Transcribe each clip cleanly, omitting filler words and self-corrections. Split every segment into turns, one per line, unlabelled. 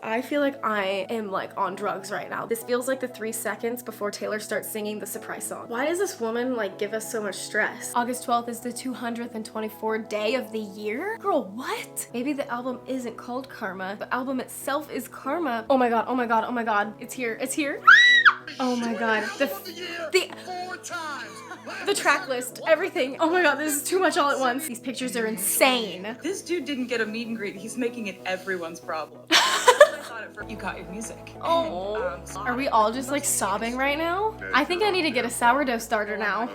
I feel like I am like on drugs right now. This feels like the 3 seconds before Taylor starts singing the surprise song. Why does this woman like give us so much stress? August 12th is the 224th day of the year? Girl, what? Maybe the album isn't called Karma. The album itself is Karma. Oh my god, oh my god, oh my god. It's here, it's here. Oh my god. The track list, everything. Oh my god, this is too much all at once. These pictures are insane.
This dude didn't get a meet and greet. He's making it everyone's problem. You got your music.
Oh. Are we all just like sobbing right now? I think I need to get a sourdough starter now.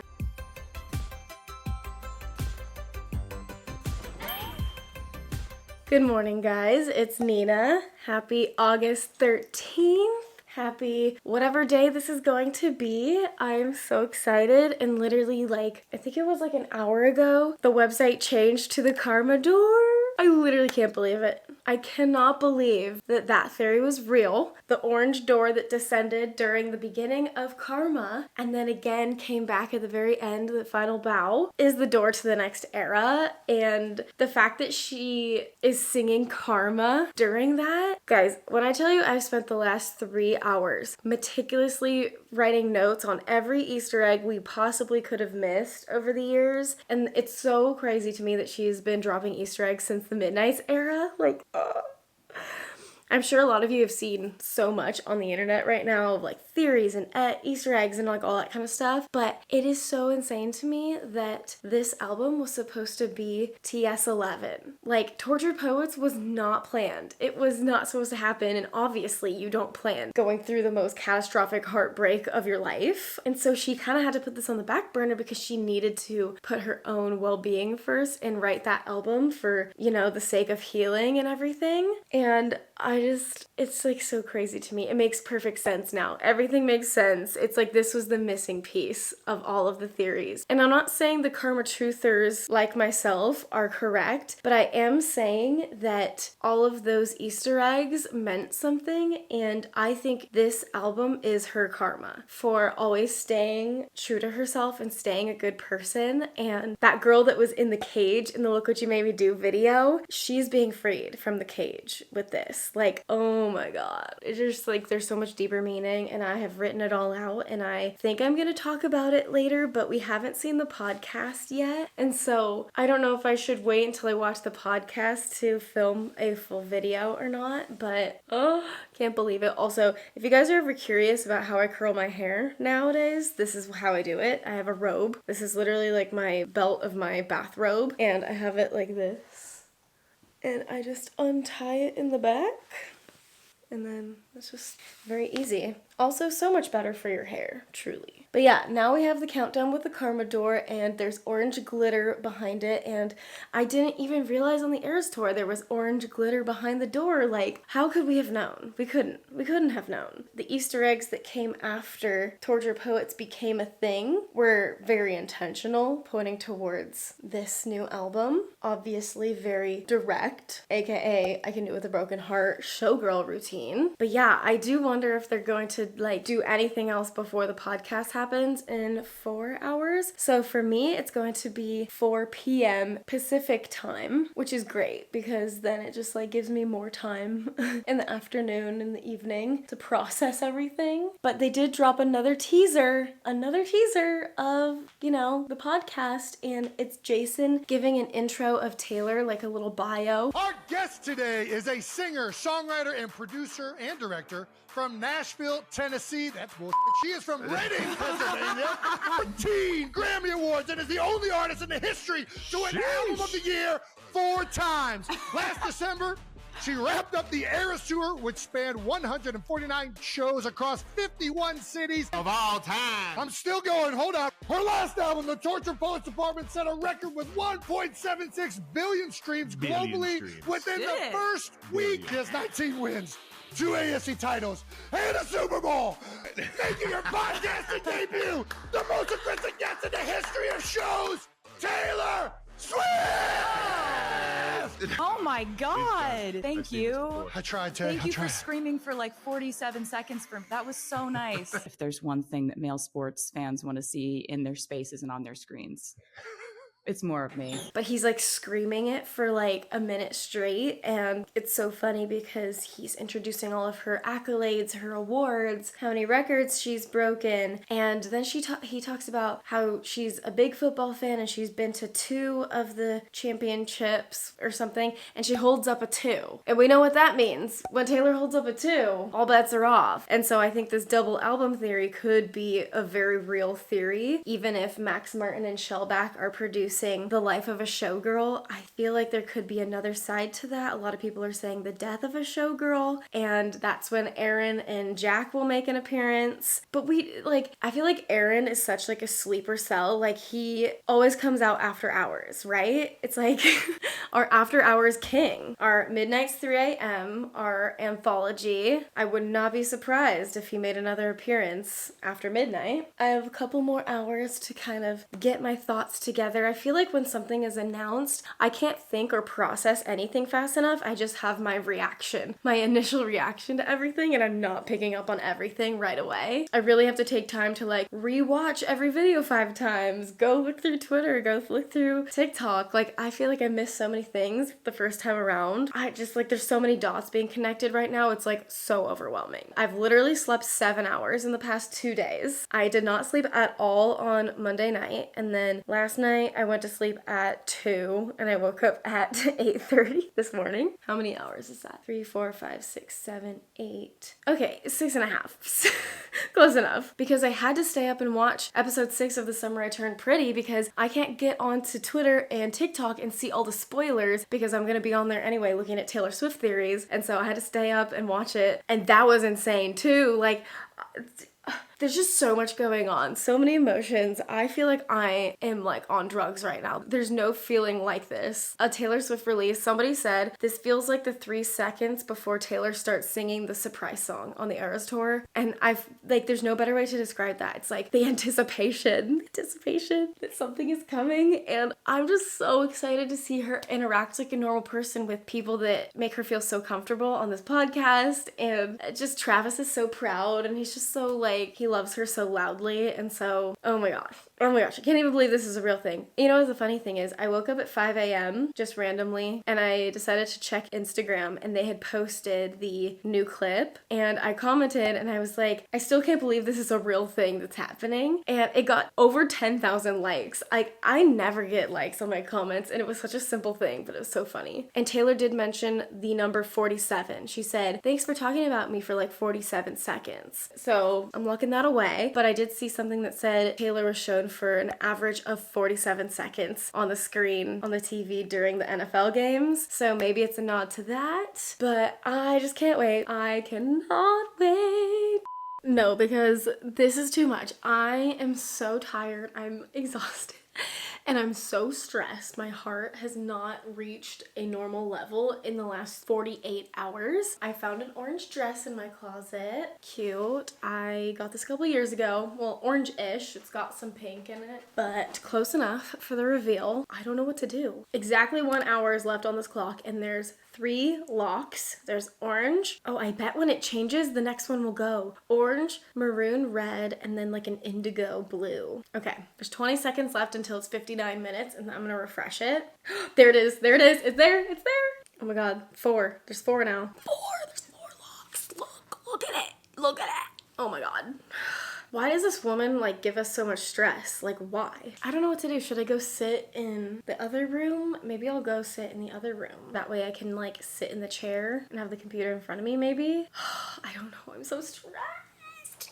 Good morning, guys. It's Nena. Happy August 13th. Happy whatever day this is going to be. I am so excited, and literally like, I think it was like an hour ago, the website changed to the Karma door. I literally can't believe it. I cannot believe that that theory was real. The orange door that descended during the beginning of Karma and then again came back at the very end, the final bow, is the door to the next era. And the fact that she is singing Karma during that. Guys, when I tell you I've spent the last 3 hours meticulously writing notes on every Easter egg we possibly could have missed over the years. And it's so crazy to me that she's been dropping Easter eggs since the Midnight's era. Like, I'm sure a lot of you have seen so much on the internet right now of like theories and Easter eggs and like all that kind of stuff, but it is so insane to me that this album was supposed to be TS11. Like, Tortured Poets was not planned. It was not supposed to happen, and obviously you don't plan going through the most catastrophic heartbreak of your life. And so she kind of had to put this on the back burner because she needed to put her own well-being first and write that album for, you know, the sake of healing and everything. And it's like so crazy to me. It makes perfect sense now. Everything makes sense. It's like this was the missing piece of all of the theories. And I'm not saying the Karma truthers like myself are correct, but I am saying that all of those Easter eggs meant something, and I think this album is her karma for always staying true to herself and staying a good person. And that girl that was in the cage in the Look What You Made Me Do video, she's being freed from the cage with this. Like, oh my god. It's just like there's so much deeper meaning, and I have written it all out, and I think I'm gonna talk about it later, but we haven't seen the podcast yet. And so I don't know if I should wait until I watch the podcast to film a full video or not, but can't believe it. Also, if you guys are ever curious about how I curl my hair nowadays, this is how I do it. I have a robe. This is literally like my belt of my bathrobe, and I have it like this. And I just untie it in the back, and then it's just very easy. Also, so much better for your hair, truly. But yeah, now we have the countdown with the Karma door, and there's orange glitter behind it, and I didn't even realize on the Eras tour there was orange glitter behind the door. Like, how could we have known? We couldn't have known. The Easter eggs that came after Tortured Poets became a thing were very intentional, pointing towards this new album. Obviously very direct, aka I Can Do It With a Broken Heart Showgirl routine. But yeah, I do wonder if they're going to like do anything else before the podcast happens in 4 hours. So for me, it's going to be 4 p.m. Pacific time, which is great because then it just like gives me more time in the afternoon and the evening to process everything. But they did drop another teaser of, you know, the podcast, and it's Jason giving an intro of Taylor, like a little bio.
Our guest today is a singer, songwriter, and producer and director from Nashville, Tennessee. That's bullshit. She is from Reading, Pennsylvania. 13 Grammy Awards, and is the only artist in the history to win Album of the Year 4 times. Last December, she wrapped up the Eras Tour, which spanned 149 shows across 51 cities of all time. I'm still going. Hold up. Her last album, The Tortured Poets Department, set a record with 1.76 billion streams globally within the first week. She has 19 wins, 2 ASC titles, and a Super Bowl. Making her podcasting debut, the most aggressive guest in the history of shows, Taylor Swift!
Oh my god. Thank you.
I tried, Tay.
Thank you for screaming for like 47 seconds. That was so nice. If there's one thing that male sports fans want to see in their spaces and on their screens, It's more of me.
But he's like screaming it for like a minute straight, and it's so funny because he's introducing all of her accolades, her awards, how many records she's broken, and then he talks about how she's a big football fan and she's been to 2 of the championships or something, and she holds up a 2. And we know what that means. When Taylor holds up a 2, all bets are off. And so I think this double album theory could be a very real theory, even if Max Martin and Shellback are producing The Life of a Showgirl. I feel like there could be another side to that. A lot of people are saying The Death of a Showgirl, and that's when Aaron and Jack will make an appearance. But I feel like Aaron is such like a sleeper cell. Like, he always comes out after hours, right? It's like our after hours king. Our Midnight's 3 a.m., our anthology. I would not be surprised if he made another appearance after midnight. I have a couple more hours to kind of get my thoughts together. I feel like when something is announced, I can't think or process anything fast enough. I just have my reaction, my initial reaction to everything, and I'm not picking up on everything right away. I really have to take time to like rewatch every video 5 times, go look through Twitter, go look through TikTok. Like, I feel like I missed so many things the first time around. I just like, there's so many dots being connected right now. It's like so overwhelming. I've literally slept 7 hours in the past 2 days. I did not sleep at all on Monday night, and then last night I went to sleep at 2 and I woke up at 8:30 this morning. How many hours is that? 3, 4, 5, 6, 7, 8. Okay, 6.5. Close enough. Because I had to stay up and watch episode 6 of The Summer I Turned Pretty because I can't get onto Twitter and TikTok and see all the spoilers because I'm gonna be on there anyway looking at Taylor Swift theories, and so I had to stay up and watch it, and that was insane too. Like, there's just so much going on, so many emotions. I feel like I am like on drugs right now. There's no feeling like this. A Taylor Swift release, somebody said, this feels like the 3 seconds before Taylor starts singing the surprise song on the Eras tour. And there's no better way to describe that. It's like the anticipation that something is coming. And I'm just so excited to see her interact like a normal person with people that make her feel so comfortable on this podcast. And just Travis is so proud, and he's just so like, he loves her so loudly, and so, oh my gosh, I can't even believe this is a real thing. You know what the funny thing is? I woke up at 5 a.m. just randomly, and I decided to check Instagram, and they had posted the new clip, and I commented, and I was like, I still can't believe this is a real thing that's happening, and it got over 10,000 likes. I never get likes on my comments, and it was such a simple thing, but it was so funny. And Taylor did mention the number 47. She said, thanks for talking about me for like 47 seconds. So I'm locking that away, but I did see something that said Taylor was shown for an average of 47 seconds on the screen on the TV during the NFL games, so maybe it's a nod to that, but I just can't wait. I cannot wait. No, because this is too much. I am so tired. I'm exhausted. And I'm so stressed. My heart has not reached a normal level in the last 48 hours. I found an orange dress in my closet. Cute. I got this a couple years ago. Well, orange-ish. It's got some pink in it, but close enough for the reveal. I don't know what to do. Exactly 1 hour is left on this clock, and there's 3 locks. There's orange. Oh, I bet when it changes, the next one will go. Orange, maroon, red, and then like an indigo blue. Okay, there's 20 seconds left until it's 59 minutes, and I'm gonna refresh it. There it is. There it is. It's there. It's there. Oh my God. 4. There's 4 now. 4. There's 4 locks. Look at it. Look at it. Oh my God. Why does this woman like give us so much stress? Like, why? I don't know what to do. Should I go sit in the other room? Maybe I'll go sit in the other room. That way I can like sit in the chair and have the computer in front of me maybe. I don't know. I'm so stressed.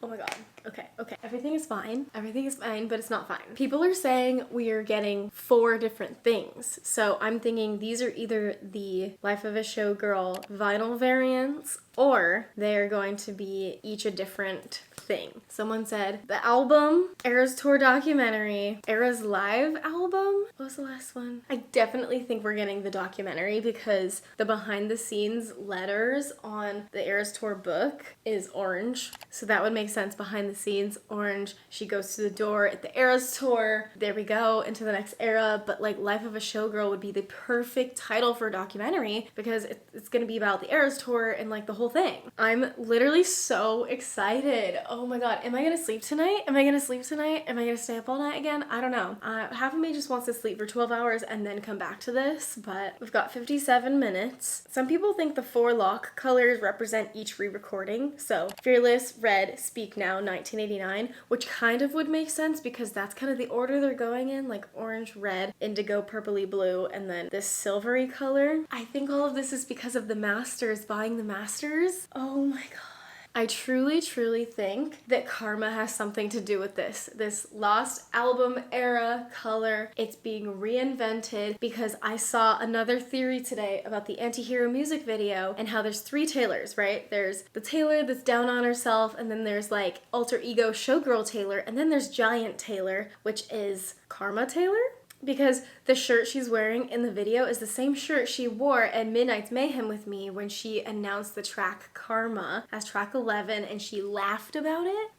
Oh my God. Okay. Everything is fine, but it's not fine. People are saying we are getting 4 different things. So I'm thinking these are either the Life of a Showgirl vinyl variants, or they're going to be each a different thing. Someone said the album, Eras tour documentary, Eras live album. What was the last one? I definitely think we're getting the documentary because the behind the scenes letters on the Eras tour book is orange. So that would make makes sense behind the scenes. Orange, she goes to the door at the Eras tour. There we go, into the next era. But like Life of a Showgirl would be the perfect title for a documentary because it's gonna be about the Eras tour and like the whole thing. I'm literally so excited. Oh my god, am I gonna sleep tonight? Am I gonna sleep tonight? Am I gonna stay up all night again? I don't know. Half of me just wants to sleep for 12 hours and then come back to this, but we've got 57 minutes. Some people think the 4 lock colors represent each re-recording. So Fearless, Red, Speak Now, 1989, which kind of would make sense because that's kind of the order they're going in, like orange, red, indigo, purpley blue, and then this silvery color. I think all of this is because of the masters, buying the masters. Oh my god. I truly, truly think that karma has something to do with this lost album era color. It's being reinvented because I saw another theory today about the anti-hero music video and how there's 3 Taylors, right? There's the Taylor that's down on herself, and then there's like alter ego Showgirl Taylor, and then there's Giant Taylor, which is Karma Taylor? Because the shirt she's wearing in the video is the same shirt she wore at Midnight's Mayhem with me when she announced the track Karma as track 11 and she laughed about it.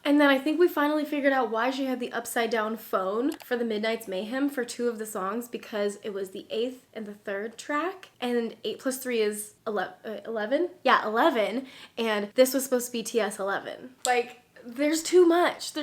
And then I think we finally figured out why she had the upside down phone for the Midnight's Mayhem for 2 of the songs, because it was the 8th and the 3rd track, and 8 plus 3 is 11? Yeah, 11, and this was supposed to be TS 11. Like, there's too much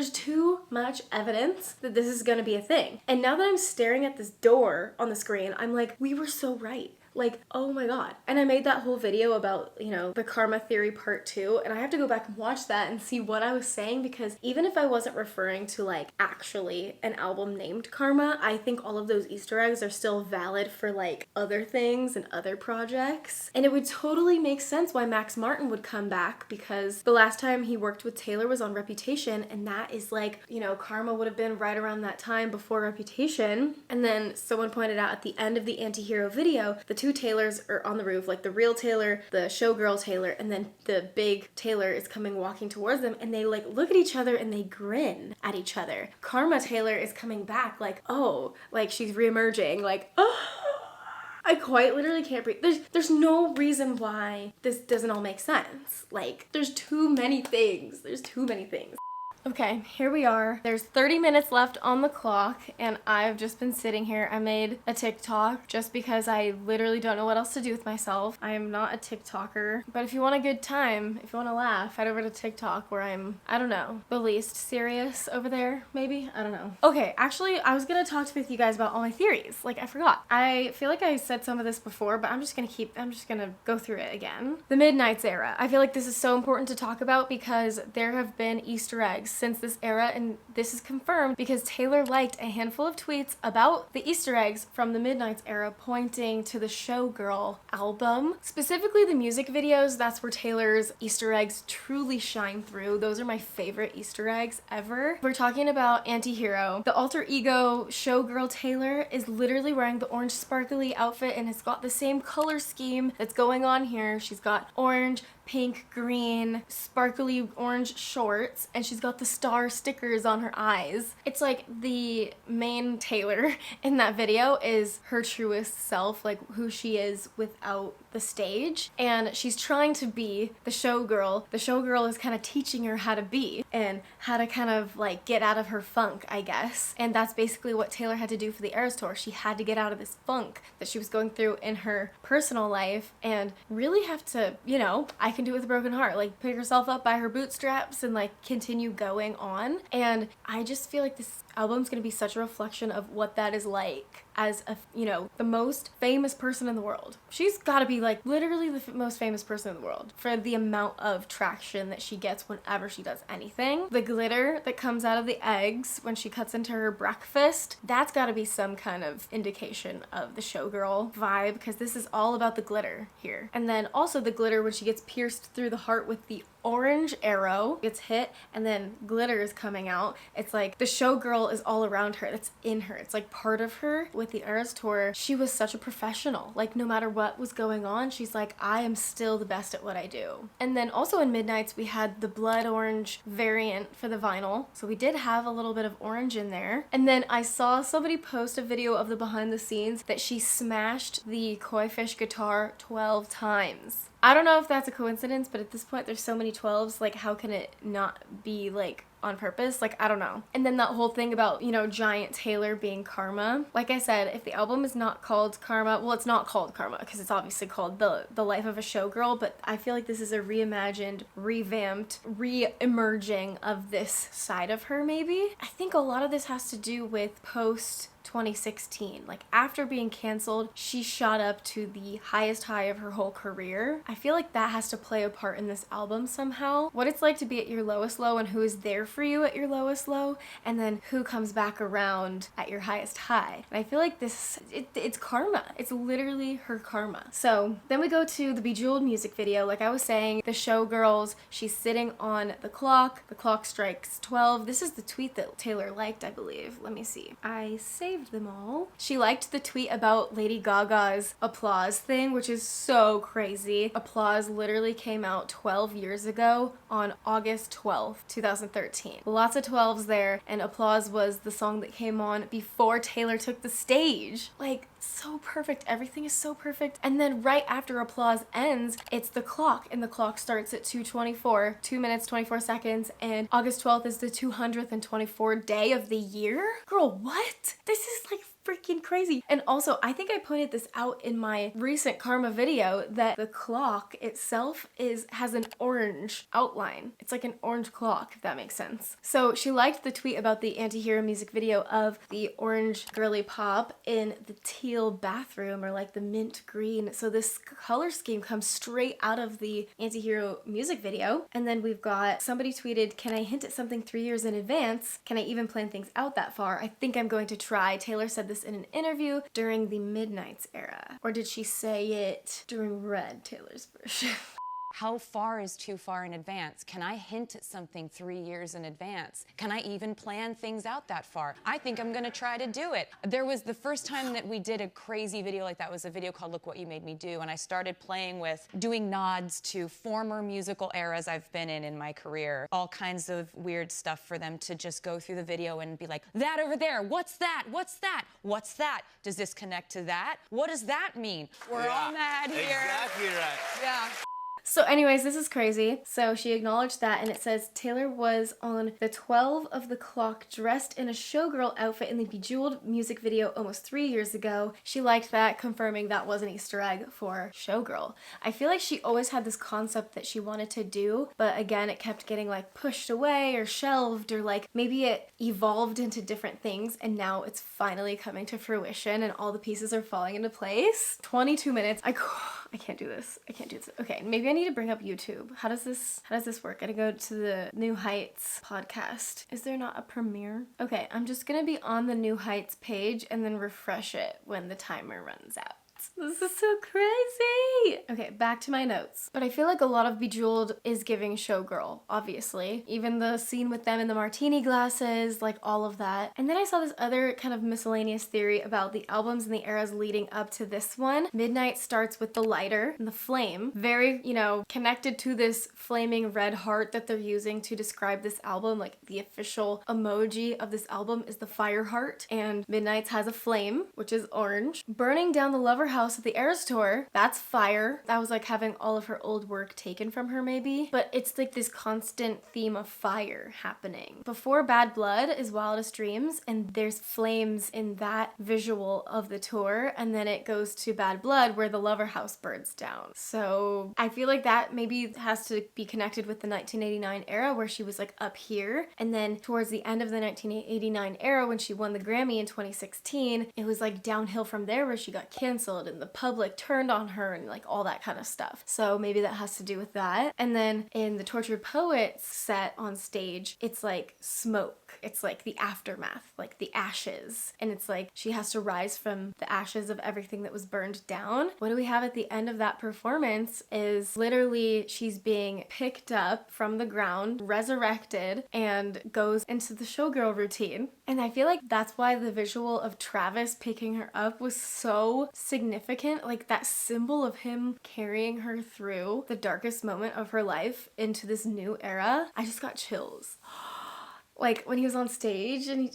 evidence that this is gonna be a thing. And now that I'm staring at this door on the screen, I'm like, we were so right. Like, oh my god. And I made that whole video about, you know, the karma theory part 2, and I have to go back and watch that and see what I was saying, because even if I wasn't referring to like actually an album named Karma, I think all of those Easter eggs are still valid for like other things and other projects. And it would totally make sense why Max Martin would come back, because the last time he worked with Taylor was on Reputation, and that is like, you know, Karma would have been right around that time before Reputation. And then someone pointed out at the end of the anti-hero video, the 2 Taylors are on the roof, like the real Taylor, the Showgirl Taylor, and then the big Taylor is coming walking towards them, and they like look at each other and they grin at each other. Karma Taylor is coming back like, oh, like she's reemerging, like, oh. I quite literally can't breathe. There's no reason why this doesn't all make sense. Like, there's too many things. Okay, here we are. There's 30 minutes left on the clock, and I've just been sitting here. I made a TikTok just because I literally don't know what else to do with myself. I am not a TikToker, but if you want a good time, if you want to laugh, head over to TikTok where I'm, I don't know, the least serious over there, maybe? I don't know. Okay, actually, I was gonna talk with you guys about all my theories. Like, I forgot. I feel like I said some of this before, but I'm just gonna go through it again. The Midnight's era. I feel like this is so important to talk about because there have been Easter eggs since this era, and this is confirmed because Taylor liked a handful of tweets about the Easter eggs from the Midnight's era pointing to the Showgirl album. Specifically the music videos, that's where Taylor's Easter eggs truly shine through. Those are my favorite Easter eggs ever. We're talking about anti-hero. The alter ego Showgirl Taylor is literally wearing the orange sparkly outfit and has got the same color scheme that's going on here. She's got orange, pink, green, sparkly orange shorts, and she's got the star stickers on her eyes. It's like the main Taylor in that video is her truest self, like who she is without the stage, and she's trying to be the showgirl. The showgirl is kind of teaching her how to be and how to kind of like get out of her funk, I guess. And that's basically what Taylor had to do for the Eras Tour. She had to get out of this funk that she was going through in her personal life and really have to, you know, I can do it with a broken heart, like pick herself up by her bootstraps and like continue going on. And I just feel like this album's gonna be such a reflection of what that is like as a, you know, the most famous person in the world. She's gotta be like literally the most famous person in the world for the amount of traction that she gets whenever she does anything. The glitter that comes out of the eggs when she cuts into her breakfast, that's gotta be some kind of indication of the showgirl vibe, because this is all about the glitter here. And then also the glitter when she gets pierced through the heart with the orange arrow gets hit and then glitter is coming out. It's like the showgirl is all around her. That's in her. It's like part of her. With the Eras Tour, she was such a professional. Like no matter what was going on, she's like, I am still the best at what I do. And then also in Midnight's, we had the blood orange variant for the vinyl. So we did have a little bit of orange in there. And then I saw somebody post a video of the behind the scenes that she smashed the Koi Fish guitar 12 times. I don't know if that's a coincidence, but at this point there's so many 12s, like how can it not be like on purpose? Like, I don't know. And then that whole thing about, you know, Giant Taylor being Karma. Like I said, if the album is not called Karma, well, it's not called Karma because it's obviously called the Life of a Showgirl, but I feel like this is a reimagined, revamped, re-emerging of this side of her maybe. I think a lot of this has to do with post 2016. Like after being canceled, she shot up to the highest high of her whole career. I feel like that has to play a part in this album somehow. What it's like to be at your lowest low and who is there for you at your lowest low, and then who comes back around at your highest high. And I feel like it's karma. It's literally her karma. So then we go to the Bejeweled music video. Like I was saying, the Showgirls, she's sitting on the clock strikes 12. This is the tweet that Taylor liked, I believe. Let me see. I saved them all. She liked the tweet about Lady Gaga's applause thing, which is so crazy. Applause literally came out 12 years ago on August 12th, 2013. Lots of 12s there, and Applause was the song that came on before Taylor took the stage. Like, so perfect. Everything is so perfect. And then right after Applause ends, it's the clock, and the clock starts at 2:24, 2 minutes 24 seconds, and August 12th is the 224th day of the year. Girl, what? This is like freaking crazy. And also, I think I pointed this out in my recent Karma video that the clock itself has an orange outline. It's like an orange clock, if that makes sense. So she liked the tweet about the anti-hero music video of the orange girly pop in the teal bathroom, or like the mint green. So this color scheme comes straight out of the anti-hero music video. And then we've got somebody tweeted, can I hint at something 3 years in advance? Can I even plan things out that far? I think I'm going to try. Taylor said this in an interview during the Midnights era. Or did she say it during Red, Taylor's version?
How far is too far in advance? Can I hint at something 3 years in advance? Can I even plan things out that far? I think I'm gonna try to do it. There was the first time that we did a crazy video like that was a video called Look What You Made Me Do, and I started playing with doing nods to former musical eras I've been in my career. All kinds of weird stuff for them to just go through the video and be like, that over there, what's that? What's that? What's that? Does this connect to that? What does that mean? We're all mad here.
Exactly right.
Yeah.
So anyways, this is crazy. So she acknowledged that, and it says Taylor was on the 12 of the clock dressed in a showgirl outfit in the Bejeweled music video almost 3 years ago. She liked that, confirming that was an Easter egg for Showgirl. I feel like she always had this concept that she wanted to do, but again, it kept getting like pushed away or shelved, or like maybe it evolved into different things, and now it's finally coming to fruition and all the pieces are falling into place. 22 minutes. I can't do this. I can't do this. Okay, maybe I need to bring up YouTube. How does this work? I gotta go to the New Heights podcast. Is there not a premiere? Okay, I'm just gonna be on the New Heights page and then refresh it when the timer runs out. This is so crazy. Okay, back to my notes. But I feel like a lot of Bejeweled is giving Showgirl, obviously. Even the scene with them in the martini glasses, like all of that. And then I saw this other kind of miscellaneous theory about the albums and the eras leading up to this one. Midnight starts with the lighter and the flame. Very, you know, connected to this flaming red heart that they're using to describe this album. Like the official emoji of this album is the fire heart. And Midnight's has a flame, which is orange. Burning down the Lover House at the Eras Tour, that's fire. That was like having all of her old work taken from her maybe, but it's like this constant theme of fire happening. Before Bad Blood is Wildest Dreams, and there's flames in that visual of the tour, and then it goes to Bad Blood where the Lover House burns down. So I feel like that maybe has to be connected with the 1989 era where she was like up here, and then towards the end of the 1989 era when she won the Grammy in 2016, it was like downhill from there where she got canceled and the public turned on her and like all that kind of stuff. So maybe that has to do with that. And then in the Tortured Poets set on stage, it's like smoke. It's like the aftermath, like the ashes. And it's like she has to rise from the ashes of everything that was burned down. What do we have at the end of that performance is literally she's being picked up from the ground, resurrected, and goes into the Showgirl routine. And I feel like that's why the visual of Travis picking her up was so significant. Like that symbol of him carrying her through the darkest moment of her life into this new era. I just got chills. Like when he was on stage and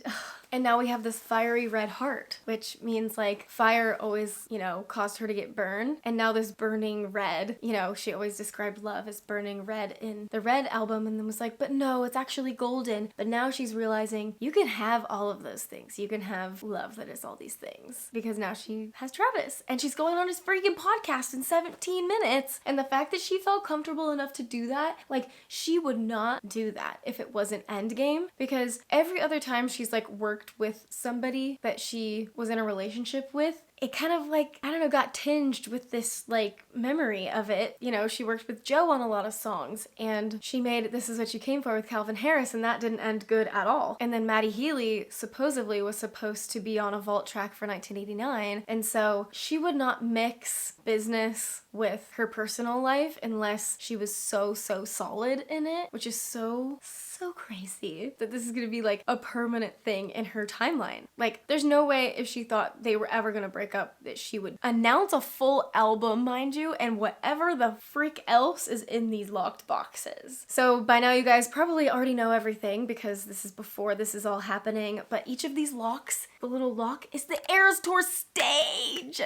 And now we have this fiery red heart, which means like fire always, caused her to get burned. And now this burning red, she always described love as burning red in the Red album and then was like, but no, it's actually golden. But now she's realizing you can have all of those things. You can have love that is all these things because now she has Travis and she's going on his freaking podcast in 17 minutes. And the fact that she felt comfortable enough to do that, like she would not do that if it wasn't Endgame, because every other time she's like worked with somebody that she was in a relationship with, it kind of like, I don't know, got tinged with this like memory of it. She worked with Joe on a lot of songs and she made This Is What You Came For with Calvin Harris and that didn't end good at all. And then Maddie Healy supposedly was supposed to be on a vault track for 1989. And so she would not mix business with her personal life unless she was so solid in it, which is so crazy that this is gonna be like a permanent thing in her timeline. Like there's no way if she thought they were ever gonna break up that she would announce a full album, mind you, and whatever the freak else is in these locked boxes. So by now you guys probably already know everything because this is before this is all happening, but each of these locks, the little lock is the Eras Tour stage.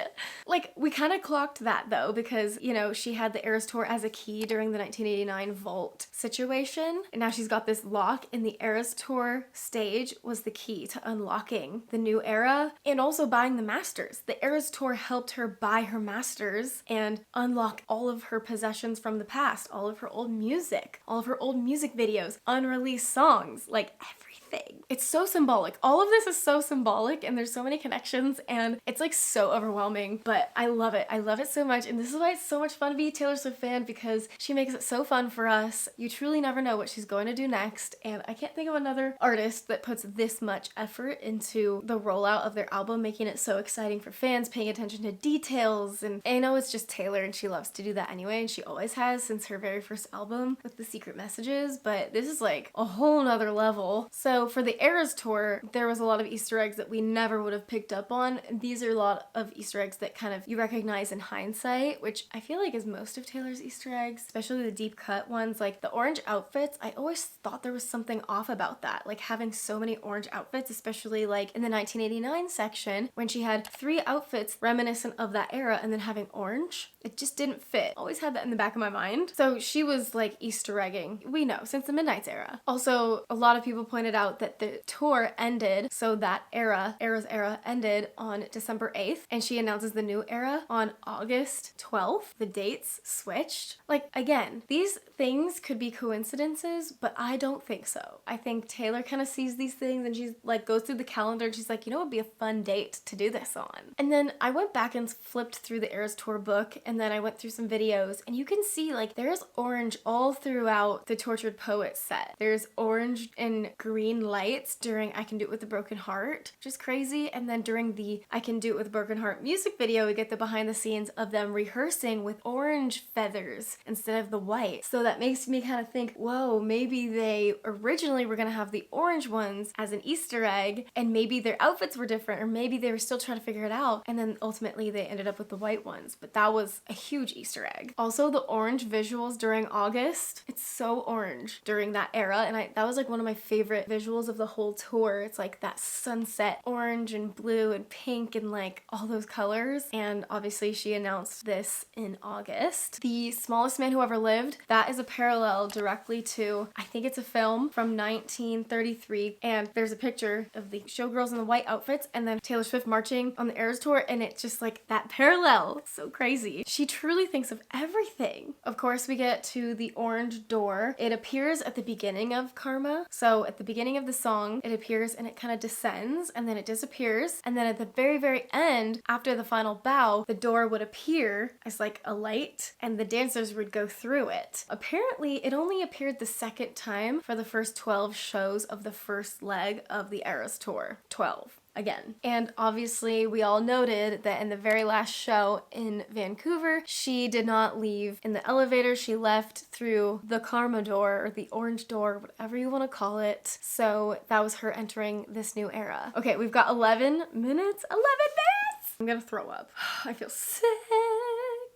Like we kind of clocked that though because, she had the Eras Tour as a key during the 1989 vault situation and now she's got this lock and the Eras Tour stage was the key to unlocking the new era and also buying the masters. The Eras Tour helped her buy her masters and unlock all of her possessions from the past, all of her old music, all of her old music videos, unreleased songs, like everything. It's so symbolic. All of this is so symbolic and there's so many connections and it's like so overwhelming, but I love it. I love it so much and this is why it's so much fun to be a Taylor Swift fan because she makes it so fun for us. You truly never know what she's going to do next and I can't think of another artist that puts this much effort into the rollout of their album, making it so exciting for fans, paying attention to details, and I know it's just Taylor and she loves to do that anyway and she always has since her very first album with the secret messages, but this is like a whole nother level. So for the Eras Tour, there was a lot of Easter eggs that we never would have picked up on. These are a lot of Easter eggs that kind of you recognize in hindsight, which I feel like is most of Taylor's Easter eggs, especially the deep cut ones, like the orange outfits. I always thought there was something off about that, like having so many orange outfits, especially like in the 1989 section when she had 3 outfits reminiscent of that era and then having orange. It just didn't fit. Always had that in the back of my mind. So she was like Easter egging, we know, since the Midnight's era. Also, a lot of people pointed out that the tour ended, so that Era's era ended on December 8th, and she announces the new era on August 12th. The dates switched. Like, again, these things could be coincidences, but I don't think so. I think Taylor kind of sees these things and she's like goes through the calendar and she's like, it would be a fun date to do this on. And then I went back and flipped through the Eras Tour book and then I went through some videos and you can see like there's orange all throughout the Tortured Poet set. There's orange and green lights during I Can Do It With a Broken Heart, which is crazy. And then during the I Can Do It With a Broken Heart music video, we get the behind the scenes of them rehearsing with orange feathers instead of the white. So that makes me kind of think, whoa, maybe they originally were gonna have the orange ones as an Easter egg and maybe their outfits were different or maybe they were still trying to figure it out and then ultimately they ended up with the white ones, but that was a huge Easter egg. Also the orange visuals during August, it's so orange during that era and that was like one of my favorite visuals of the whole tour. It's like that sunset orange and blue and pink and like all those colors, and obviously she announced this in August. The Smallest Man Who Ever Lived, that is a parallel directly to, I think it's a film from 1933 and there's a picture of the showgirls in the white outfits and then Taylor Swift marching on the Eras Tour and it's just like that parallel. So crazy. She truly thinks of everything. Of course we get to the orange door. It appears at the beginning of Karma. So at the beginning of the song it appears and it kind of descends and then it disappears and then at the very end after the final bow the door would appear as like a light and the dancers would go through it. Apparently it only appeared the second time for the first 12 shows of the first leg of the Eras Tour. 12. Again. And obviously we all noted that in the very last show in Vancouver, she did not leave in the elevator. She left through the Karma door or the orange door, whatever you want to call it. So that was her entering this new era. Okay, we've got 11 minutes. 11 minutes! I'm gonna throw up. I feel sick.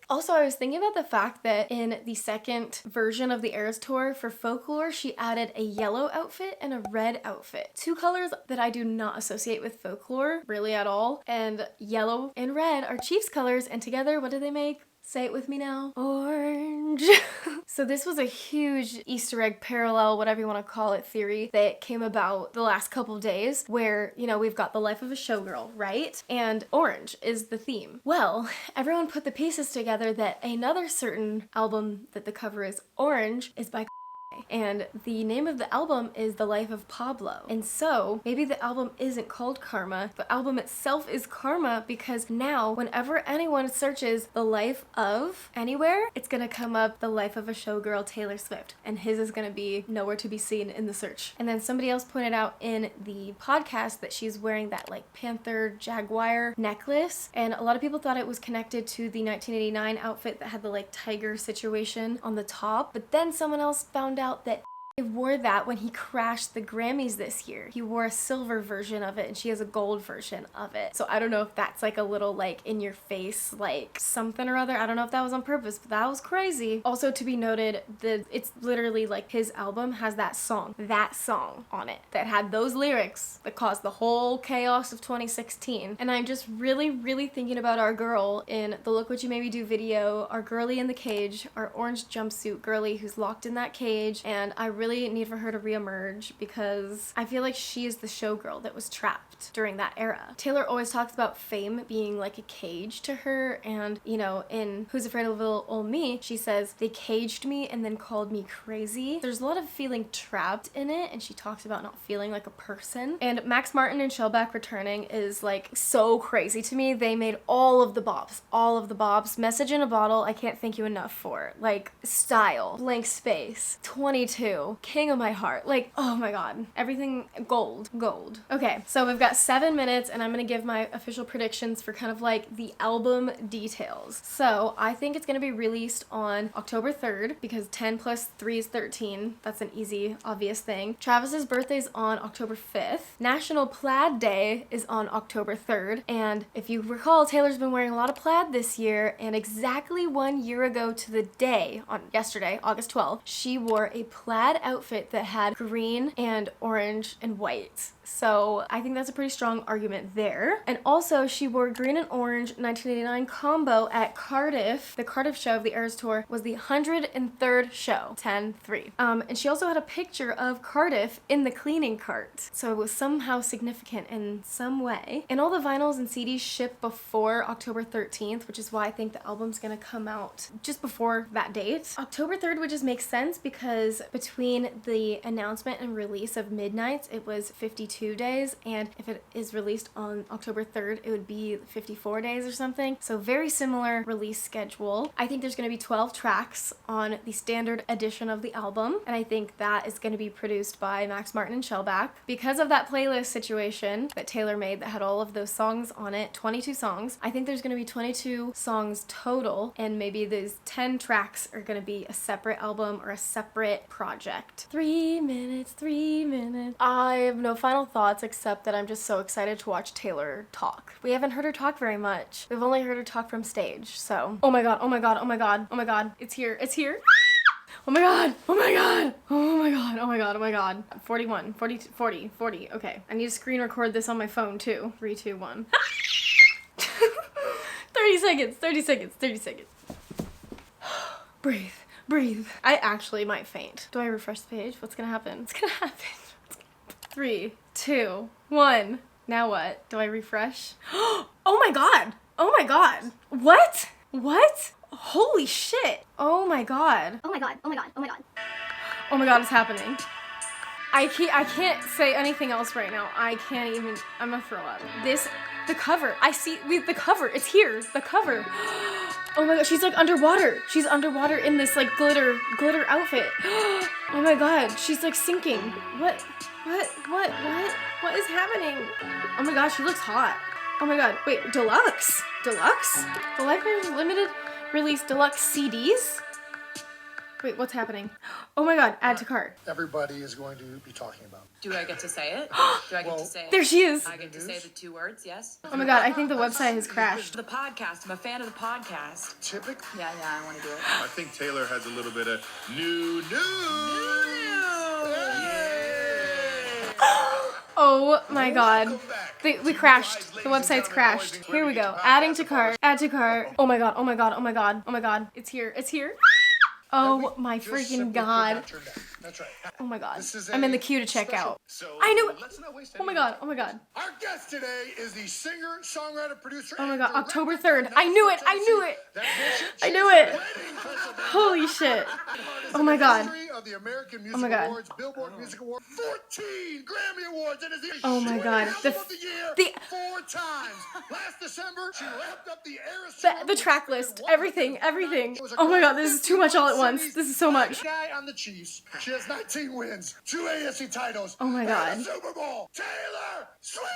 Also, I was thinking about the fact that in the second version of the Eras Tour for Folklore, she added a yellow outfit and a red outfit. Two colors that I do not associate with Folklore really at all. And yellow and red are Chiefs colors, and together, what do they make? Say it with me now. Orange. So this was a huge Easter egg parallel, whatever you want to call it, theory that came about the last couple days where, you know, we've got the life of a showgirl, right? And orange is the theme. Well, everyone put the pieces together that another certain album that the cover is orange is by and the name of the album is The Life of Pablo. And so maybe the album isn't called Karma. The album itself is Karma because now whenever anyone searches The Life of anywhere, it's gonna come up The Life of a Showgirl Taylor Swift. And his is gonna be nowhere to be seen in the search. And then somebody else pointed out in the podcast that she's wearing that like panther jaguar necklace. And a lot of people thought it was connected to the 1989 outfit that had the like tiger situation on the top. But then someone else found out that he wore that when he crashed the Grammys this year. He wore a silver version of it and she has a gold version of it. So I don't know if that's like a little like in your face like something or other. I don't know if that was on purpose, but that was crazy. Also to be noted, it's literally like his album has that song on it that had those lyrics that caused the whole chaos of 2016. And I'm just really thinking about our girl in the Look What You Made Me Do video, our girly in the cage, our orange jumpsuit girly who's locked in that cage, and I really need for her to reemerge because I feel like she is the showgirl that was trapped during that era. Taylor always talks about fame being like a cage to her, and you know, in Who's Afraid of Little Old Me, she says, they caged me and then called me crazy. There's a lot of feeling trapped in it, and she talks about not feeling like a person. And Max Martin and Shellback returning is like so crazy to me. They made all of the bobs. Message in a Bottle, I can't thank you enough for. Like, Style, Blank Space, 22, King of My Heart. Like, oh my god. Everything gold. Okay, so we've got 7 minutes and I'm gonna give my official predictions for kind of like the album details. So I think it's gonna be released on October 3rd because 10 plus 3 is 13. That's an easy, obvious thing. Travis's birthday's on October 5th. National Plaid Day is on October 3rd. And if you recall, Taylor's been wearing a lot of plaid this year, and exactly 1 year ago to the day, on yesterday, August 12th, she wore a plaid outfit that had green and orange and white. So I think that's a pretty strong argument there. And also she wore green and orange 1989 combo at Cardiff. The Cardiff show of the Eras Tour was the 103rd show, 10-3. And she also had a picture of Cardiff in the cleaning cart. So it was somehow significant in some way. And all the vinyls and CDs ship before October 13th, which is why I think the album's gonna come out just before that date. October 3rd would just make sense because between the announcement and release of Midnights, it was 52 days, and if it is released on October 3rd, it would be 54 days or something. So very similar release schedule. I think there's going to be 12 tracks on the standard edition of the album, and I think that is going to be produced by Max Martin and Shellback. Because of that playlist situation that Taylor made that had all of those songs on it, 22 songs, I think there's going to be 22 songs total, and maybe those 10 tracks are going to be a separate album or a separate project. 3 minutes. I have no final thoughts except that I'm just so excited to watch Taylor talk. We haven't heard her talk very much. We've only heard her talk from stage, so. Oh my god. It's here. Oh my god. 41, 42, 40. Okay. I need to screen record this on my phone too. 3, 2, 1. 30 seconds. Breathe. I actually might faint. Do I refresh the page? What's gonna happen? 3, 2, 1. Now what? Do I refresh? Oh my god! What? Holy shit! Oh my god, it's happening. I can't say anything else right now. I'm gonna throw up. The cover. The cover. It's here. The cover. Oh my god, she's like underwater. She's underwater in this like glitter outfit. Oh my god, she's like sinking. What is happening? Oh my god, she looks hot. Oh my god, wait, deluxe? The Lifetime Limited release deluxe CDs? Wait, what's happening? Oh my god, add to cart.
Everybody is going to be talking about.
Do I get to say it? Do I get to say it?
There she is.
I get to say the 2 words, yes?
Oh my god, I think the website has crashed.
The podcast. I'm a fan of the podcast.
Typically,
Yeah, I want to do it.
I think Taylor has a little bit of new news.
Oh my god.
Welcome back.
We crashed. The website's crashed. Here we go. Adding to cart. Add to cart. Oh my god, oh my god, oh my god, oh my god. It's here, it's here. Oh my
just
freaking
simply could
god.
not turn down. That's right.
Oh my god.
This is
I'm in
a
the queue to check
special-
out.
So
I knew it.
let's not waste
Oh my
any
god, oh my god.
Our guest today is the singer, songwriter, producer.
Oh my
and
god,
director
October
from
3rd. I knew it, I knew it.
That bullshit
I
chick
knew it.
from Reading, Pennsylvania.
Holy shit.
Artist
Oh
in
my
the
god.
history of the American Music
Oh my god.
Awards, Billboard Music Awards, 14 Grammy Awards, and is the
Oh my god.
album
The-
of the year
the-
4 times. Last December, she wrapped up the Eras
The track list, everything, everything. Oh my god, this is too much all at once. This is so much.
Guy on the Chiefs. She has 19 wins, 2 AFC titles.
Oh my
and
god.
a Super Bowl. Taylor Swift.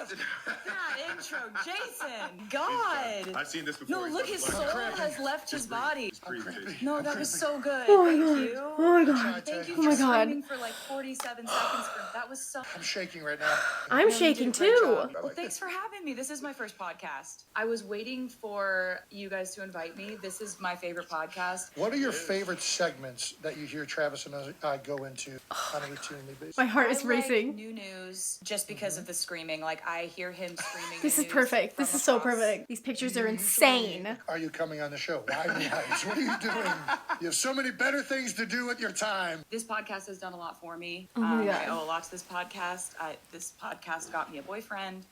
That intro, Jason. God.
I've seen this before.
No, look, his soul has left his body.
Crazy.
No, that was so good.
Oh my
Thank
god.
you.
Oh my god.
Thank you
Oh
for
my god.
screaming for like 47 seconds. That was so.
I'm shaking right now.
I'm
No, you
shaking
did a great
too.
job. Well, thanks for having me. This is my first podcast. I was waiting for you guys to invite me. This is my favorite podcast.
What are your favorite segments that you hear Travis and I go into on a routinely basis?
My heart is
I like
racing.
new news just because of the screaming. Like I hear him screaming.
This
the
is
news
perfect. This
from
is so
across.
perfect. These pictures are insane.
Are you coming on the show? Why nights? What are you doing? You have so many better things to do with your time.
This podcast has done a lot for me.
Oh my God.
I owe a lot to this podcast. This podcast got me a boyfriend.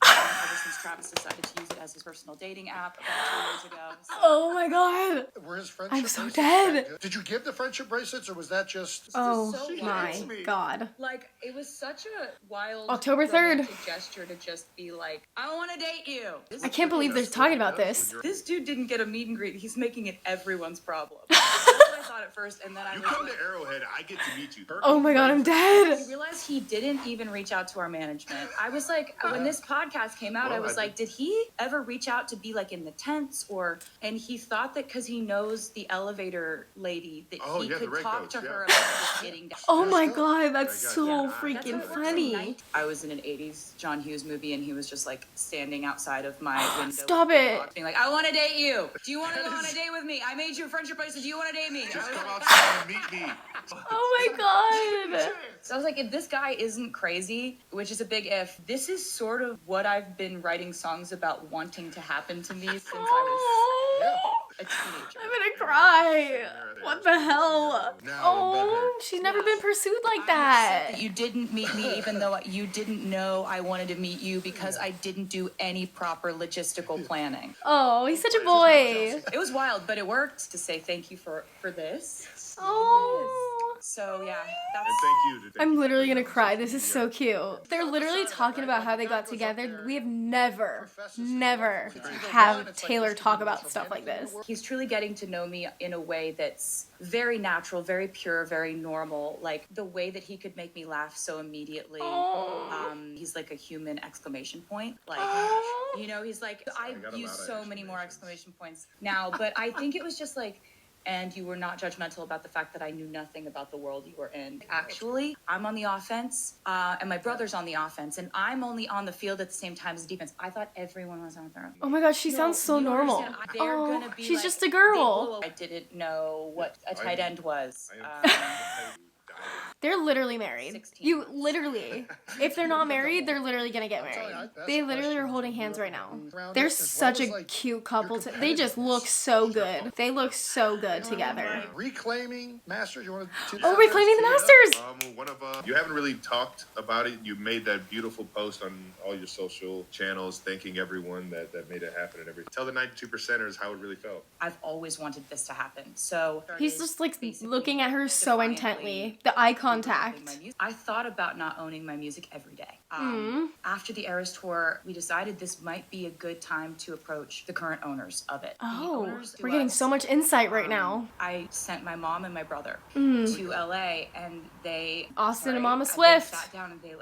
Ever since Travis decided to use it as his personal dating app about 2 years ago. So.
Oh my god.
Were his friendship
I'm so
bracelets
dead.
that good? Did you give the friendship bracelets or was that just...
Oh
so
my
weird.
god.
Like, it was such a wild
October 3rd.
romantic gesture to just be like, I want to date you.
I can't believe they're talking about this.
This dude didn't get a meet and greet. He's making it everyone's problem. That's what I thought at first, and then I
You
was
come
like,
to Arrowhead, I get to meet you.
Oh my god, I'm dead.
I realized he didn't even reach out to our management. I was like, when this podcast came out,
Well,
I was like, did he ever reach out to be like in the tents or? And he thought that because he knows the elevator lady that
Oh,
he
yeah, the
could
red
talk
coats,
to
yeah.
her about just getting down.
Oh my god, that's
Yeah,
so
yeah.
That's
freaking
what it was
funny.
tonight. I was in an 80s John Hughes movie and he was just like standing outside of my window.
Stop
with the
it.
box, being like, I want to date you. Do you want to go on a date with me? I made you a friendship bracelet. Do you want to date me? I
Just
was
come
like,
outside and meet me.
Oh my god.
So I was like, if this guy isn't crazy, which is a big if, this is sort of what I've been writing songs about wanting to happen to me since I was a teenager.
I'm gonna cry. What the hell?
Now
Oh, she's never been pursued like
I'm
that.
upset that you didn't meet me, even though you didn't know I wanted to meet you because I didn't do any proper logistical planning.
Oh, he's such a boy.
It was wild, but it worked to say thank you for this.
Oh.
So yeah,
And
that's.
thank you.
I'm literally gonna cry. This is so cute. They're literally talking about how they got together. We have never have Taylor talk about stuff like this.
He's truly getting to know me in a way that's very natural, very pure, very normal. Like the way that he could make me laugh so immediately. He's like a human exclamation point. Like, you know, he's like, I
got a
use
lot of
so many more exclamation points now, but I think it was just like, and you were not judgmental about the fact that I knew nothing about the world you were in. Actually, I'm on the offense, and my brother's on the offense, and I'm only on the field at the same time as the defense. I thought everyone was out there.
Oh my gosh, she sounds so
You
normal.
understand, they're
Oh,
gonna be
she's
like,
just a
they
girl.
blow- I didn't know what a tight end was.
They're literally married.
16
You
months.
literally, if they're not married, they're literally gonna get married. They literally are holding hands right now. They're such a cute couple. They just look so good. They look so good together.
Reclaiming Masters, you want to...
Oh, reclaiming the Masters!
One of you haven't really talked about it. You made that beautiful post on all your social channels, thanking everyone that made it happen and everything. Tell the 92%ers how it really felt.
I've always wanted this to happen. So
He's just like
basically
looking at her so
defiantly
intently. The eye contact.
I thought about not owning my music every day. After the Eras Tour, we decided this might be a good time to approach the current owners of it.
Oh, we're getting so much insight right now.
I sent my mom and my brother to LA, and they
Austin and Mama
They
Swift.
sat down and they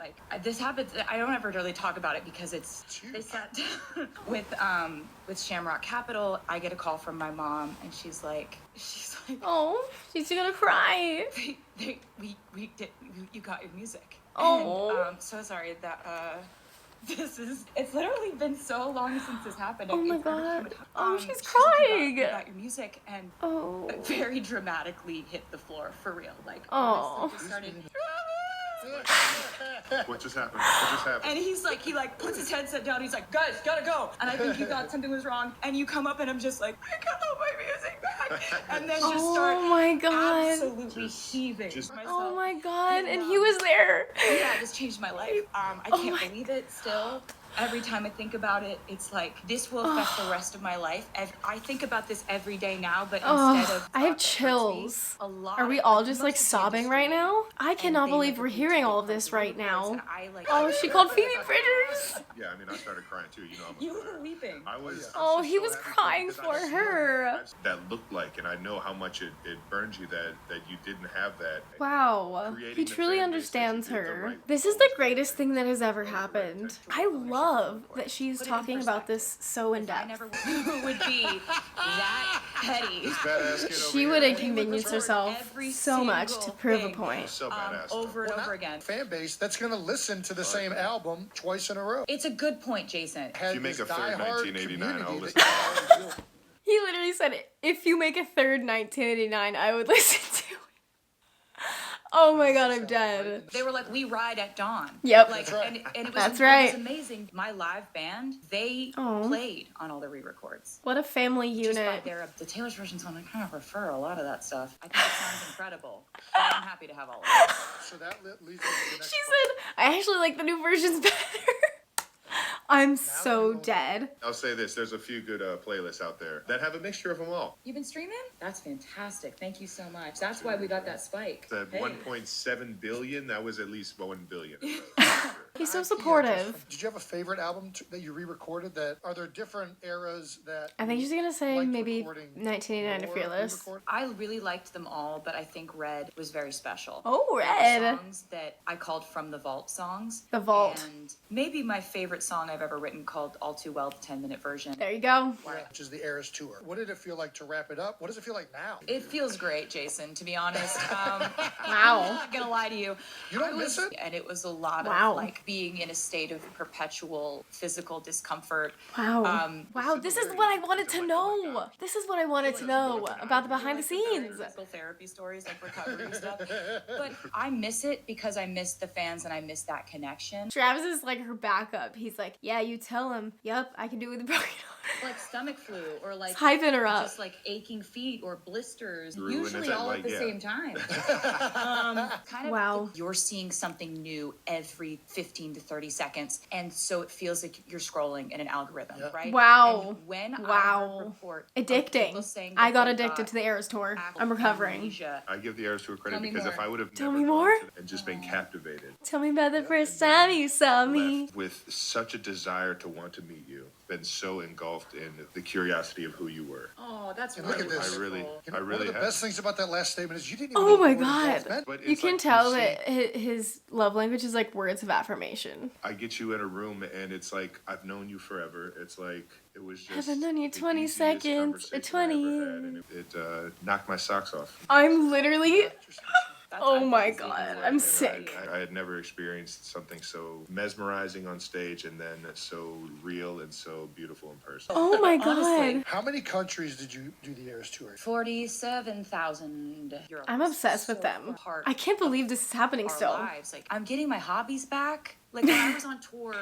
this happened. I don't ever really talk about it because they sat down with Shamrock Capital. I get a call from my mom, and she's like,
Oh, she's gonna cry.
you got your music.
Oh.
And, so sorry that it's literally been so long since this happened.
Oh my God. Oh, she's
like,
crying.
you got your music, and very dramatically hit the floor for real. Like, honestly, just started.
What just happened? What just happened?
And he puts his headset down. He's like, guys, gotta go. And I think he thought something was wrong. And you come up, and I'm just like, I got all my music back. And then just start
Oh my God.
absolutely heaving myself.
Oh my God. And he was there.
Yeah, this changed my life. I can't believe it still. Every time I think about it, it's like, this will affect the rest of my life. I think about this every day now, but instead of...
I have chills. Are we all just like sobbing right now? I cannot believe we're hearing all of this right now. Oh, she called Phoebe Bridgers.
Yeah, I mean, I started crying too. You know,
You were weeping.
I was.
Oh, he
so
was
happy
crying
because
for
I saw
her.
what that looked like, and I know how much it burns you that you didn't have that.
Wow,
Creating
he
the
truly
fan base
understands
that you did the
her.
right
This is the greatest thing that has ever happened. I love that she's talking about this so in
I
depth.
never would be that petty.
Badass kid over
She
here.
would inconvenience herself
Every
so much to
single
prove a
thing.
point.
So badass.
Over and over again.
Fan base that's going to listen to the same album twice in a row.
It's a good point, Jason.
Had
If you make
this
a third
diehard
1989, I'll
community
listen.
that-
He literally said, if you make a third 1989, I would listen to it. Oh my God, I'm dead.
They were like, we ride at dawn.
Yep.
Like,
That's right.
and it was,
That's
it
right.
was amazing. My live band, they
Aw.
played on all the re-records.
What a family
Just by
unit.
the Taylor's versions on, I kind of prefer a lot of that stuff. I think it sounds incredible. But I'm happy to have all of it.
So that leads us to the next
She said, I actually like the new versions better. I'm so dead.
I'll say this: there's a few good playlists out there that have a mixture of them all.
You've been streaming? That's fantastic. Thank you so much. That's why we got that spike.
That
Hey.
1.7 billion, that was at least 1 billion.
He's so supportive.
Did you have a favorite album that you re-recorded? Are there different eras that?
I think she's gonna say
liked
maybe
recording
1989 to
more
Fearless.
re-recorded?
I really liked them all, but I think Red was very special.
Oh,
There were
Red.
songs that I called From the Vault songs.
The Vault.
And maybe my favorite song I've ever written called All Too Well, the 10-minute version.
There you go.
Which is the Eras Tour. What did it feel like to wrap it up? What does it feel like now?
It feels great, Jason, to be honest. I'm
Wow.
not gonna lie to you.
You don't
I
miss
was-
it?
And it was a lot
Wow.
of like being in a state of perpetual physical discomfort.
Wow.
Um,
Wow, this is what I wanted to know. This is what I wanted to know about the behind the scenes.
Physical therapy stories, like recovery stuff. But I miss it because I miss the fans and I miss that connection.
Travis is like her backup. He's like, yeah, you tell him. Yep, I can do it with a broken arm.
Like stomach flu or like
Hyping her up.
just like aching feet or blisters.
Ruin it
Usually
at,
all
like,
at the
yeah.
same time. Kind of
Wow.
you're seeing something new every 15 to 30 seconds. And so it feels like you're scrolling in an algorithm, right?
Wow.
And when I
Wow.
heard report of
Addicting.
people saying
I
that
got
they
addicted to the Eras tour. I'm recovering.
amnesia,
I give the Eras Tour credit
Tell me
because if
more.
I would have
Tell
never
me
gone
more.
to and just been captivated,
Tell me about the first time you saw me.
left with such a desire to want to meet you, been so engulfed in the curiosity of who you were.
oh, that's
And look
really
at this.
I really,
wonderful.
You know,
I really
one of the
have.
best things about that last statement is you didn't even
Oh
know
my
what the word
God.
golf meant.
But
You
it's
can
like
tell
see-
that his love language is like words of affirmation.
I get you in a room and it's like I've known you forever. It's like it was just.
Haven't known you
the
20
easiest
seconds, or
conversation I
20
ever had, and it knocked my socks off.
I'm literally,
That's-
oh
I think
my
it's even
God,
more
I'm
than
sick.
right.
I had never experienced something so mesmerizing on stage and then so real and so beautiful in person.
Oh my
Honestly.
God.
How many countries did you do the Eras Tour?
47,000 euros.
I'm obsessed with
So
them.
part
I can't believe this is happening
our
still.
lives. Like, I'm getting my hobbies back. Like, when I was on tour,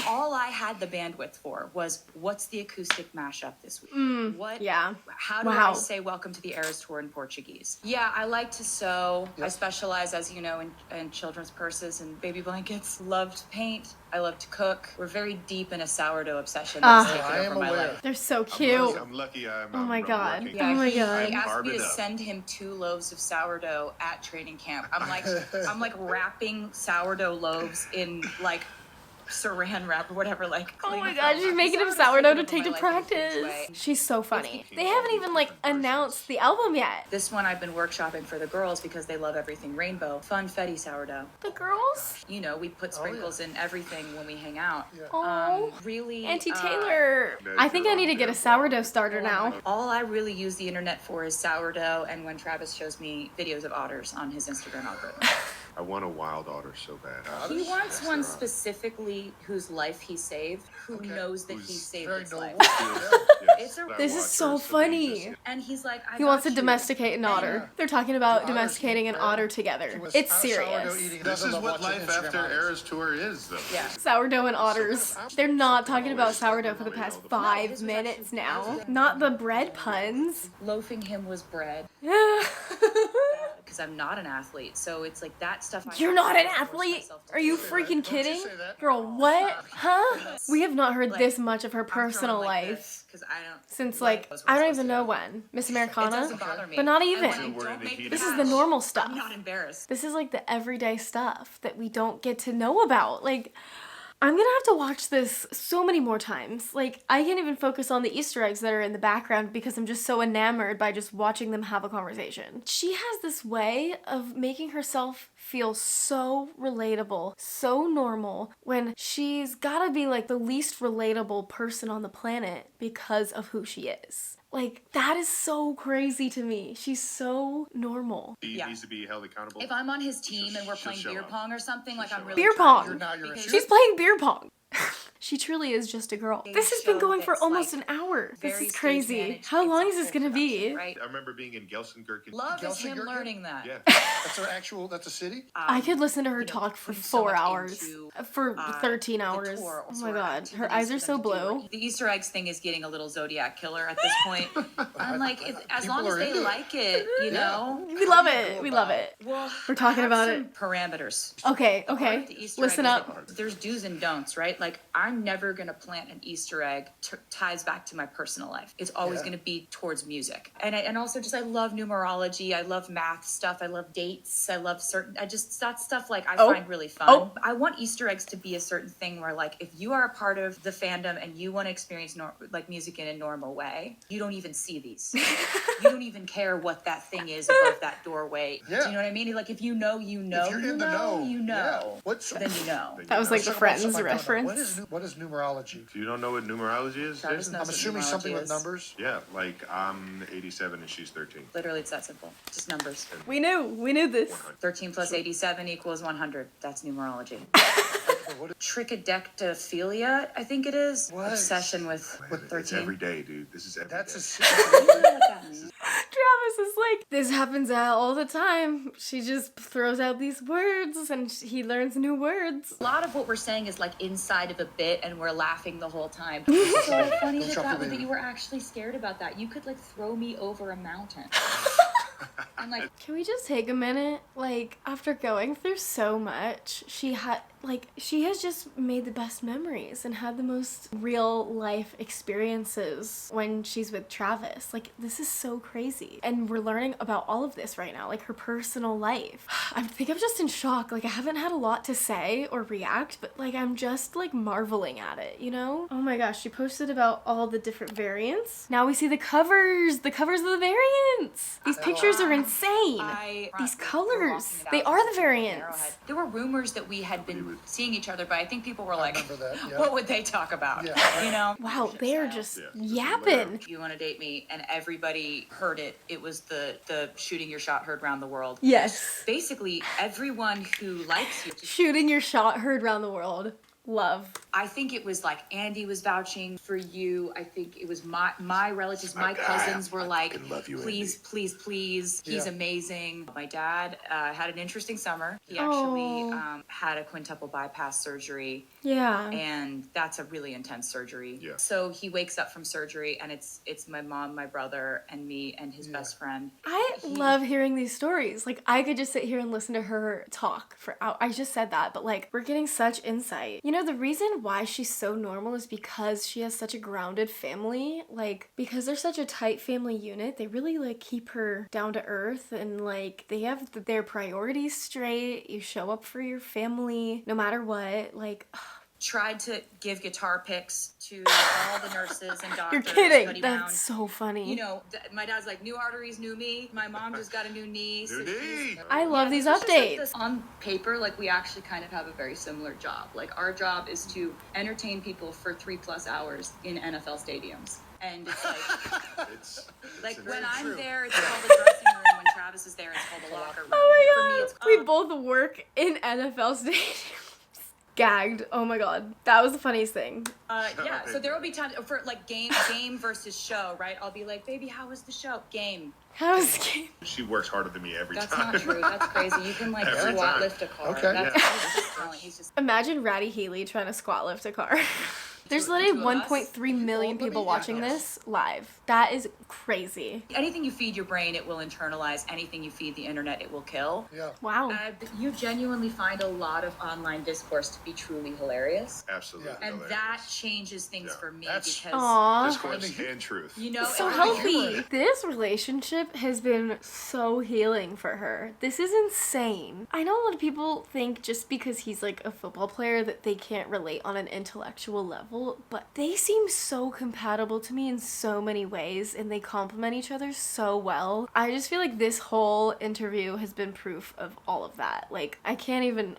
all I had the bandwidth for was what's the acoustic mashup this week? What?
Yeah.
How do
Wow.
I say welcome to the Eras Tour in Portuguese? Yeah, I like to sew. I specialize, as you know, in children's purses and baby blankets. Love to paint. I love to cook. We're very deep in a sourdough obsession that's
I
taken
am
over my
aware.
life.
They're so
I'm
cute.
lucky.
Oh my God.
working.
Yeah,
Oh my
he
God.
asked
Carve
me
it
to
up.
send him 2 loaves of sourdough at training camp. I'm like wrapping sourdough loaves in like saran wrap or whatever, like.
Oh my
cling
god,
film.
she's making him
Sourdough's
sourdough to
taken
take
over
to
my life in a huge
practice.
way.
She's so funny.
confusing
They
all
haven't
these
even like
different versions.
announced the album yet.
This one I've been workshopping for the girls because they love everything rainbow. Funfetti sourdough.
The girls?
You know, we put sprinkles in everything when we hang out.
Oh,
Really,
Auntie Taylor.
No,
I think I
you're
need to
on
get a
there.
sourdough starter now.
all I really use the internet for is sourdough, and when Travis shows me videos of otters on his Instagram algorithm.
I want a wild otter so bad.
He wants
Yes,
one
they're on.
specifically whose life he saved, who knows that he
Who's
saved
very
his
noble.
life.
Yes,
It's a-
that
This is
watcher
so
dangerous.
funny.
And he's like,
He wants to
got you.
domesticate an otter. They're talking about
Otters
domesticating an
eat
otter
bread.
together.
Was
It's
sourdough
serious.
eating.
This is
Doesn't
what
watch
life
Instagram
after
otters.
Era's tour is, though.
Yeah.
Sourdough and otters. They're not talking about sourdough for the past
No,
5
this was
minutes
actually-
now. Not the bread puns.
Loafing him was bread because I'm not an athlete. So it's like that stuff.
You're not an athlete? Are you freaking kidding? Girl, what? Huh? We have not heard this much of her personal life
because I don't.
since like, I don't even know when. Miss
It
Americana?
doesn't bother me.
But not
And when
even.
I
We're in
don't
the
make
heat
This
of
is
it.
the normal
I'm
stuff.
not embarrassed.
This is like the everyday stuff that we don't get to know about. Like, I'm gonna have to watch this so many more times. Like, I can't even focus on the Easter eggs that are in the background because I'm just so enamored by just watching them have a conversation. She has this way of making herself feel so relatable, so normal, when she's gotta be like the least relatable person on the planet because of who she is. Like, that is so crazy to me. She's so normal.
He
Yeah.
needs to be held accountable.
If I'm on his team and we're
She'll
playing
show
beer
up.
pong or something, like
She'll
I'm
show
really
Beer
trying
pong.
Now you're a
because
She's playing beer pong. She truly is just a girl.
They
This has been
show
going for
that's,
almost
like,
an hour. This
very
is
stage
crazy.
managed.
How
It's
long
a
is this
whole
gonna be?
production, right?
I remember being in Gelsenkirchen.
Love is him
Gelsenkirchen?
learning that.
Yeah.
That's an actual. That's a city.
I could listen to her
you know,
talk for
putting so
4
much
hours.
into,
For 13
the
hours.
tour,
Oh
so
my
our
god. Her
activities
eyes
for
are
them
so
to do.
blue.
The Easter eggs thing is getting a little Zodiac killer at this point. I'm like, as
People
long as
are
they
into it.
like it, you know?
We love it. We love it.
Well,
We're talking
I have
about
some
it.
parameters.
Okay,
The art
okay.
of the Easter
Listen
egg is
up.
that there's do's and don'ts, right? Like, I'm never gonna plant an Easter egg ties back to my personal life. It's always
Yeah.
gonna be towards music, and also just I love numerology. I love math stuff. I love dates. I love that stuff like I
Oh.
find really fun.
Oh.
I want Easter eggs to be a certain thing where like if you are a part of the fandom and you want to experience like music in a normal way, you don't even see these. You don't even care what that thing is above that doorway.
Yeah.
Do you know what I mean? Like if you know, you know,
If you're
you
in the know,
you know.
yeah. What's
Then you know.
That was like
Let's
the
talk about
Friends
something I don't know.
reference.
What is numerology?
You don't know what numerology is?
Travis
Jason?
knows
I'm
what
assuming something
numerology
with
is.
numbers.
Yeah, like I'm 87 and she's 13.
Literally, it's that simple. Just numbers.
We knew this.
13 plus 87 equals 100. That's numerology.
What?
Trichodectophilia, I think it is.
What?
Obsession with
It's every
13.
day, dude. This is every
That's
day.
Travis is like, this happens all the time. She just throws out these words and he learns new words.
A lot of what we're saying is like inside of a bit and we're laughing the whole time. It's so funny
Don't drop the
that
baby.
you were actually scared about that. You could like throw me over a mountain. I'm like,
Can we just take a minute? Like, after going through so much, she has just made the best memories and had the most real life experiences when she's with Travis. Like, this is so crazy. And we're learning about all of this right now, like her personal life. I think I'm just in shock. Like, I haven't had a lot to say or react, but like, I'm just like marveling at it, you know? Oh my gosh, she posted about all the different variants. Now we see the covers of the variants. These pictures are insane. These colors, they are the variants.
There were rumors that we had been seeing each other, but I think people were like,
remember that, yeah.
what would they talk about?
Yeah.
You know?
Wow, they're just
Yeah.
yapping.
You want to date me, and everybody heard it. It was the shooting your shot heard around the world.
Yes.
Basically, everyone who likes you.
Shooting your shot heard round the world. Love.
I think it was like Andy was vouching for you. I think it was my relatives, my
guy.
cousins were
I
like,
fucking love you,
please,
Andy."
please, please. He's
Yeah.
amazing. My dad had an interesting summer. He actually had a quintuple bypass surgery.
Yeah.
And that's a really intense surgery.
Yeah.
So he wakes up from surgery and it's my mom, my brother, and me and his best friend.
I love hearing these stories. Like, I could just sit here and listen to her talk for hours. I just said that, but like, we're getting such insight. You know, the reason why she's so normal is because she has such a grounded family. Like, because they're such a tight family unit, they really like keep her down to earth and like, they have their priorities straight. You show up for your family no matter what. Like,
tried to give guitar picks to all the nurses and doctors.
You're kidding.
Buddy
That's
Brown.
so funny.
You know, my dad's like, new arteries, new me. My mom just got a new knee.
New knee.
I love these
this is just, like,
updates.
this- on paper, like, we actually kind of have a very similar job. Like, our job is to entertain people for 3+ hours in NFL stadiums. And it's like,
It's
like
it's
when
very
I'm
true.
there, it's called the dressing room. When Travis is there, it's called the locker room.
Oh
For
my
me,
god.
it's
We both work in NFL stadiums. Gagged. Oh my god. That was the funniest thing.
yeah. So there will be times for like game versus show, right? I'll be like, baby, how was the show? Game.
How was the game?
She works harder than me every
That's
time.
not true. That's crazy. You can like
Every
squat
time.
lift a car.
Okay.
That's
Yeah.
his just talent. He's just
Imagine Ratty Healy trying to squat lift a car. There's
Two-
literally
two of us?
1.3 million
Well, let
people
me-
watching
yes.
this live. That is crazy.
anything you feed your brain, it will internalize. Anything you feed the internet, it will kill.
Yeah.
Wow.
You genuinely find a lot of online discourse to be truly hilarious.
Absolutely.
Yeah.
And
hilarious.
that changes things
Yeah.
for me
That's-
because
Aww.
Discourse and truth.
you know
So
and-
healthy. This relationship has been so healing for her. This is insane. I know a lot of people think just because he's like a football player that they can't relate on an intellectual level, but they seem so compatible to me in so many ways and they complement each other so well. I just feel like this whole interview has been proof of all of that. Like I can't even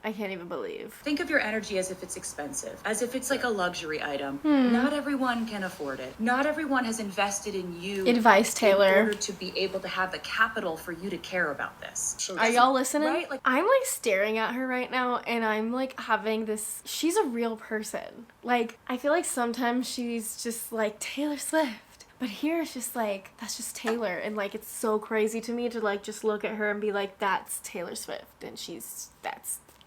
believe.
Think of your energy as if it's expensive, as if it's like a luxury item.
Hmm.
Not everyone can afford it. Not everyone has invested in you.
Advice, Taylor.
In order to be able to have the capital for you to care about this.
So
Are y'all listening?
Right, like-
I'm like staring at her right now and I'm like having this, she's a real person. Like, I feel like sometimes she's just like Taylor Swift. But here it's just like, that's just Taylor. And like, it's so crazy to me to like just look at her and be like, that's Taylor Swift. And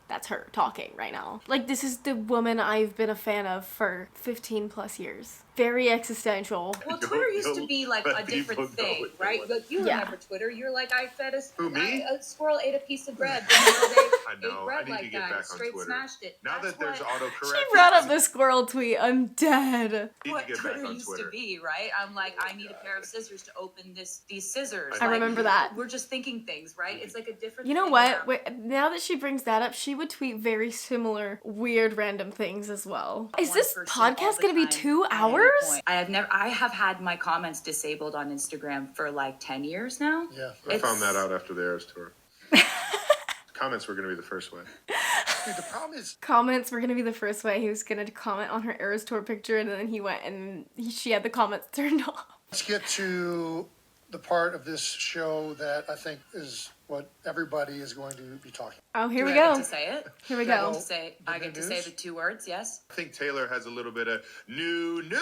that's her talking right now. Like, this is the woman I've been a fan of for 15 plus years. Very existential.
Well, Twitter used to be like a
Let people
different
know
thing,
what they
right?
want.
Like, you
Yeah.
remember Twitter. You're like, I fed
Who, me?
a squirrel ate a piece of bread. Didn't know they
I know.
ate bread
I need
like
to get
that.
back on
Straight
Twitter.
smashed it.
Now
That's
that there's
what-
autocorrect.
She brought up the squirrel tweet. I'm dead.
Need to
what
get back
Twitter
on
used
Twitter.
to be, right? I'm like, I need a pair of scissors to open these scissors.
I
Like,
remember that.
We're just thinking things, right? It's like a different.
You know
thing
what?
now.
Wait, now that she brings that up, she would tweet very similar, weird, random things as well. Is
One
this
person all
podcast
the
gonna be
time
2
at any
hours?
point. I have had my comments disabled on Instagram for like 10 years now.
Yeah.
I found that out after the Eras tour. Comments were going to be the first way.
Dude, the problem is,
Comments were gonna be the first way. He was gonna comment on her Eras Tour picture, and then he went and she had the comments turned off.
let's get to the part of this show that I think is what everybody is going to be talking
Oh, here
Do
we
I
go.
get to say it?
Here we
Yeah,
go.
well,
I get to say the 2 words, yes?
I think Taylor has a little bit of new news.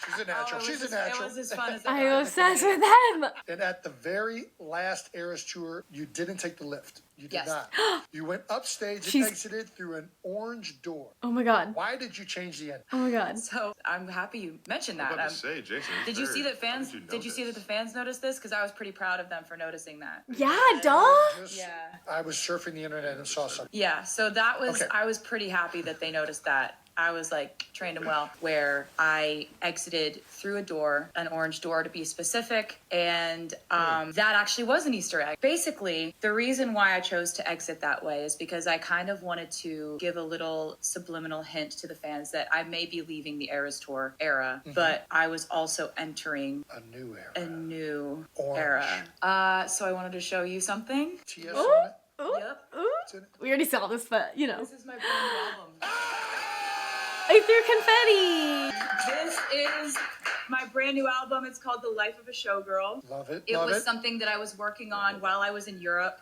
She's a natural. She's a natural.
It was as fun as
I'm obsessed with them.
And at the very last Eras tour, you didn't take the lift. You did
Yes.
not. You went upstage and
She's-
exited through an orange door.
Oh my god.
Why did you change the end?
Oh my god.
So I'm happy you mentioned
I was
that.
about to say, Jason.
Did you see that fans?
How did
Did you see that the fans noticed this? Because I was pretty proud of them for noticing that.
Yeah, duh.
Just,
Yeah.
I was surfing the internet and saw something.
Yeah. So that was.
Okay.
I was pretty happy that they noticed that. I was like trained them well, where I exited through a door, an orange door to be specific, and that actually was an Easter egg. Basically, the reason why I chose to exit that way is because I kind of wanted to give a little subliminal hint to the fans that I may be leaving the Eras Tour era, but I was also entering
A new era.
a new
Orange.
era. So I wanted to show you something.
TS
Ooh,
on it?
ooh,
Yep.
ooh.
It's in it.
We already saw this, but you know.
This is my brand new album.
I threw confetti.
This is my brand new album. It's called The Life of a Showgirl.
Love it.
It
Love
was
it.
something that I was working on while I was in Europe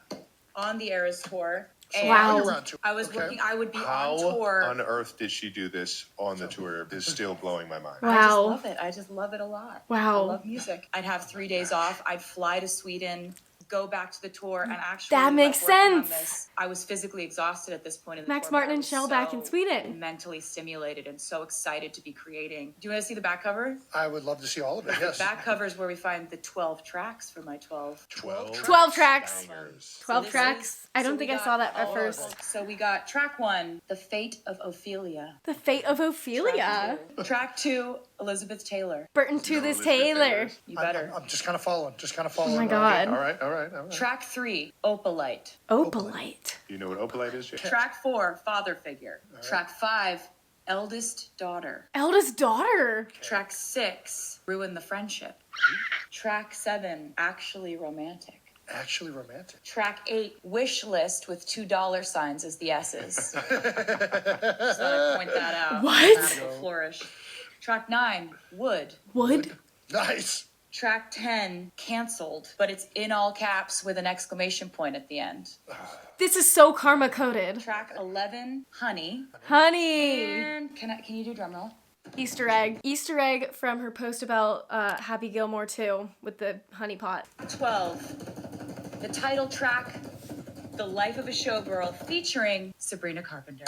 on the Eras tour. And
Wow.
You're on tour.
I was
Okay.
working, I would be
How
on tour.
on earth did she do this on the tour? Is still blowing my mind.
I just
Wow.
love it. I just love it a lot.
Wow.
I love music. I'd have 3 days off. I'd fly to Sweden, go back to the tour, and actually
That makes
like, working on
sense.
this, I was physically exhausted at this point in the
Max
tour. but
Martin
I
and
was
Shell back in
so
Sweden.
mentally stimulated and so excited to be creating. Do you want to see the back cover?
I would love to see all of it. Yes.
Back cover is where we find the 12 tracks for my 12.
12 tracks.
Bangers.
12
this
tracks.
is-
I don't
so
think
we
I
got
saw that at
all of
first.
them. So we got track 1, The Fate of Ophelia.
The Fate of Ophelia.
Track 2, Elizabeth Taylor.
Burton to
No,
this
Elizabeth
Taylor.
Taylor's.
You better.
I'm just kind of following.
Oh my God.
All right.
Track 3, Opalite.
Opalite.
You know what opalite is, Jay?
Track 4, Father Figure. Track 5, Eldest Daughter.
Eldest daughter.
Track 6, Ruin the Friendship. Track 7, Actually Romantic.
Actually romantic.
Track 8, Wish List with $2 signs as the S's. Just thought I'd point that out.
What?
Magical flourish. Track 9, Wood.
Wood.
Nice.
Track 10, Canceled, but it's in all caps with an exclamation point at the end.
This is so karma coded.
Track 11, Honey.
Honey.
And can you do drum roll?
Easter egg. Easter egg from her post about Happy Gilmore too with the honey pot.
12, the title track, The Life of a Showgirl, featuring Sabrina Carpenter.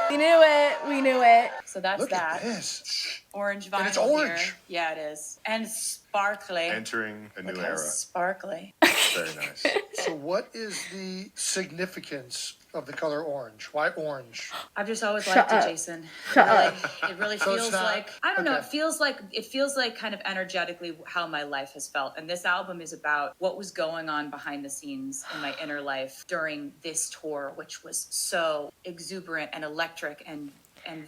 We knew it. We knew it.
So that's
Look
that.
at this.
Orange vinyl
And it's orange.
here. Yeah, it is. And sparkly.
Entering a new
Look how
era.
sparkly.
Very nice.
So what is the significance of the color orange? Why orange?
I've just always
Shut
liked
up.
it, Jason.
Shut up.
It really
So it's
feels
not-
like I don't know.
okay.
It feels like kind of energetically how my life has felt. And this album is about what was going on behind the scenes in my inner life during this tour, which was so exuberant and electric and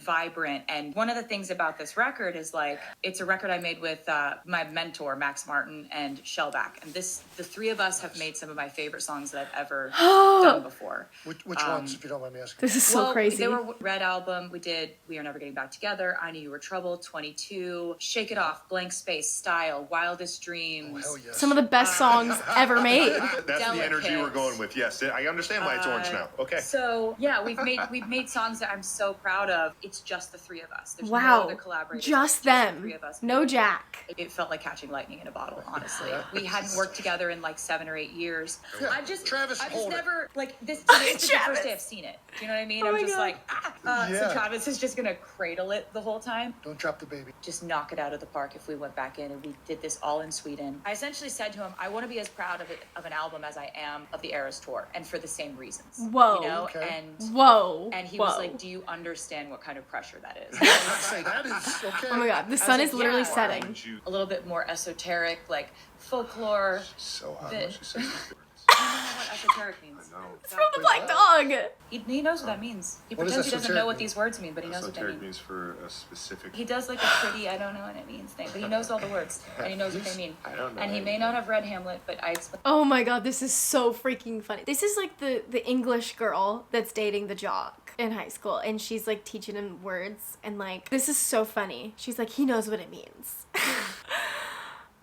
vibrant. And one of the things about this record is like it's a record I made with my mentor Max Martin and Shelby. And the three of us have made some of my favorite songs that I've ever done before.
Which ones, if you don't mind me asking?
This is so crazy.
They were Red Album. We did We Are Never Getting Back Together, I Knew You Were Trouble, 22, Shake It Off, Blank Space, Style, Wildest Dreams.
Hell yes.
Some of the best songs ever made.
That's the energy
Delicate.
we're going with. Yes, I understand why it's orange now. Okay.
So yeah, we've made songs that I'm so proud of. It's just the three of us. There's no
Wow.
other collaborators.
Just
It's the
them.
three of us.
No Jack.
It felt like catching lightning in a bottle, honestly. We hadn't worked together in like 7 or 8 years.
Yeah,
I just
hold it.
never like this. Today is the
Travis.
first day I've seen it. Do you know what I mean?
Oh
I'm
my
just
God.
like,
Yeah.
So Travis is just gonna cradle it the whole time.
Don't drop the baby.
Just knock it out of the park if we went back in and we did this all in Sweden. I essentially said to him, I want to be as proud of an album as I am of the Eras tour, and for the same reasons.
Whoa.
You know,
Okay.
Whoa.
and he
Whoa.
was like, do you understand what kind of pressure that is?
I'd say that is okay.
Oh my God. The
I
sun
was
is
like,
literally
yeah.
setting.
Would you
A little bit more esoteric, like folklore.
so hot?
The-
when she says these words?
I don't know what esoteric means.
No.
From the Black Dog.
He knows what that means. He
What does
pretends he doesn't
esoteric
know what
mean?
these words mean, but he knows what they
Esoteric
mean.
means for a specific.
He does like a pretty, I don't know what it means thing, but he knows all the words and he knows what they mean.
I don't know.
And he may not have read Hamlet, but I explained.
Oh my God, this is so freaking funny. This is like the English girl that's dating the jock in high school, and she's like teaching him words, and like, this is so funny. She's like, he knows what it means.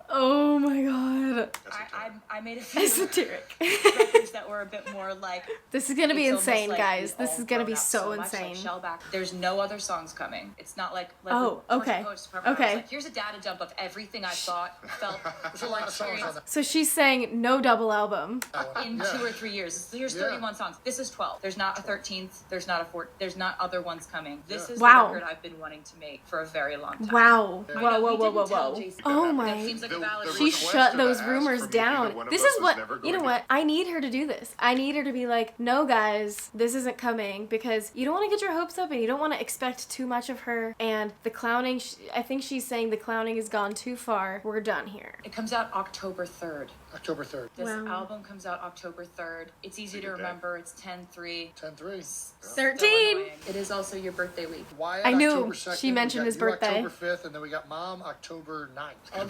Oh my God.
I made a few
Esoteric.
records that were a bit more like.
This is gonna be
it's almost
insane,
like
guys.
we've
This
all
is gonna
grown
be
up
so
much like
insane.
Shellback. There's no other songs coming. It's not like
Oh,
with
okay.
Poetry Department, I
Okay.
was like, here's a data dump of everything I thought, felt,
There's a lot of songs on that.
So she's saying no double album.
in
Yeah.
2 or 3 years. Here's
Yeah.
31 songs. This is 12. There's not a 13th. There's not a 4th. There's not other ones coming. This is
Wow.
the record I've been wanting to make for a very long time.
Wow.
I
Whoa,
know,
whoa,
he
whoa,
didn't
whoa,
tell
whoa.
Jason.
Oh
That
my.
seems like a
The-
valid
the
She
reason.
request
shut
of the
those
ask
rumors
from
down.
either one of
This
us
is
was
what,
never
you know
going
what? I need her to do this. I need her to be like, no, guys, this isn't coming, because you don't want to get your hopes up and you don't want to expect too much of her. And the clowning, I think she's saying the clowning has gone too far. We're done here.
It comes out October 3rd.
October 3rd.
This
Wow.
album comes out October 3rd. It's easy to
Look at that.
remember. It's 10-3.
10-3.
13.
It is also your birthday week.
Why
I knew
October 2nd?
she mentioned
We got
his
you
birthday.
October 5th, and then we got Mom October 9th.
All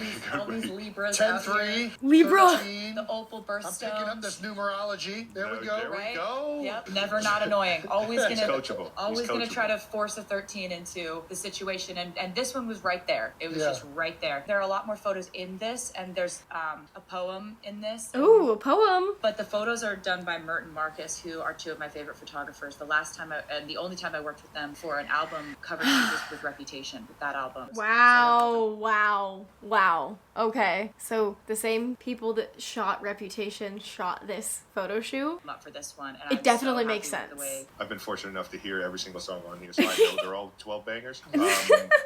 these Libras out here.
10-3.
Libra.
13.
The opal
I'm picking up
birthstones.
this numerology. There we
No,
go.
there we
Right?
go.
Yep. Never not annoying. Always
He's
gonna
coachable.
always
He's
gonna try
coachable.
to force a 13 into the situation, and this one was right there. It was
Yeah.
just right there. There are a lot more photos in this, and there's a poem in this.
Ooh, a poem.
But the photos are done by Mert and Marcus, who are two of my favorite photographers. The last time and the only time I worked with them for an album cover shoot was with Reputation, with that album.
Wow, wow, wow. Okay, so the same people that shot Reputation shot this photo shoot.
I'm up for this one. And
It
I'm
definitely
so
makes
happy with the
sense.
way-
I've been fortunate enough to hear every single song on here, so I know they're all 12 bangers.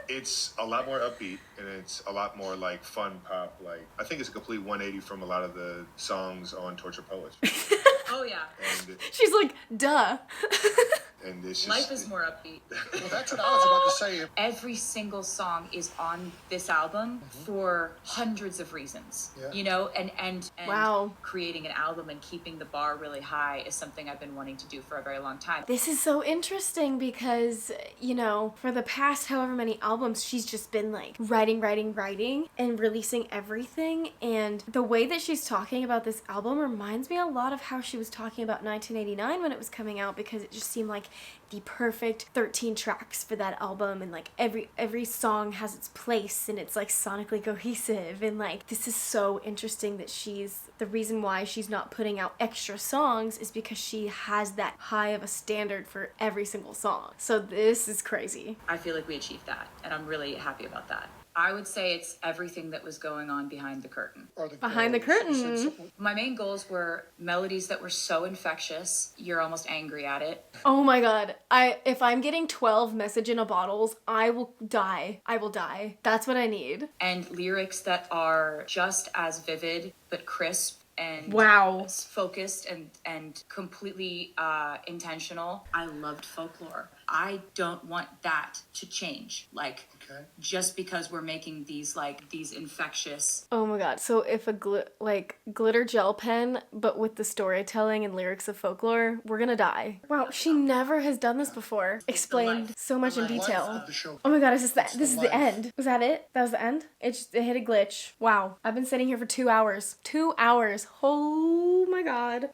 It's a lot more upbeat, and it's a lot more like fun pop. Like I think it's a complete 180 from a lot of the songs on Torture Poets.
Oh yeah.
And
She's like, duh.
And it's just,
Life is more upbeat.
Well, that's what I was about to say.
Every single song is on this album for hundreds of reasons.
Yeah.
You know, and
Wow.
creating an album and keeping the bar really high is something I've been wanting to do for a very long time.
This is so interesting because, you know, for the past however many albums, she's just been like writing and releasing everything. And the way that she's talking about this album reminds me a lot of how she was talking about 1989 when it was coming out, because it just seemed like the perfect 13 tracks for that album, and like every song has its place and it's like sonically cohesive. And like, this is so interesting that the reason why she's not putting out extra songs is because she has that high of a standard for every single song. So this is crazy.
I feel like we achieved that, and I'm really happy about that. I would say it's everything that was going on behind the curtain.
Behind the curtain.
My main goals were melodies that were so infectious, you're almost angry at it.
Oh my god. If I'm getting 12 message in a bottles, I will die. I will die. That's what I need.
And lyrics that are just as vivid, but crisp and
Wow.
focused and completely intentional. I loved folklore. I don't want that to change. Like, just because we're making these infectious.
Oh my god. So if a glitter gel pen, but with the storytelling and lyrics of folklore, we're gonna die. Wow, she never has done this before. Explained so much in detail. Oh my god, this is the end. Was that it? That was the end? It hit a glitch. Wow. I've been sitting here for 2 hours. 2 hours. Oh my god.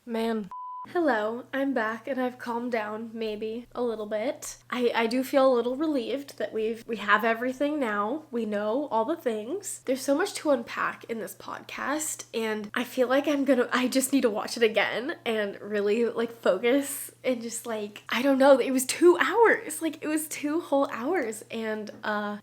Man. Hello, I'm back and I've calmed down maybe a little bit. I do feel a little relieved that we have everything now. We know all the things. There's so much to unpack in this podcast, and I feel like I just need to watch it again and really like focus and just like, I don't know, it was 2 hours. Like, it was 2 whole hours, and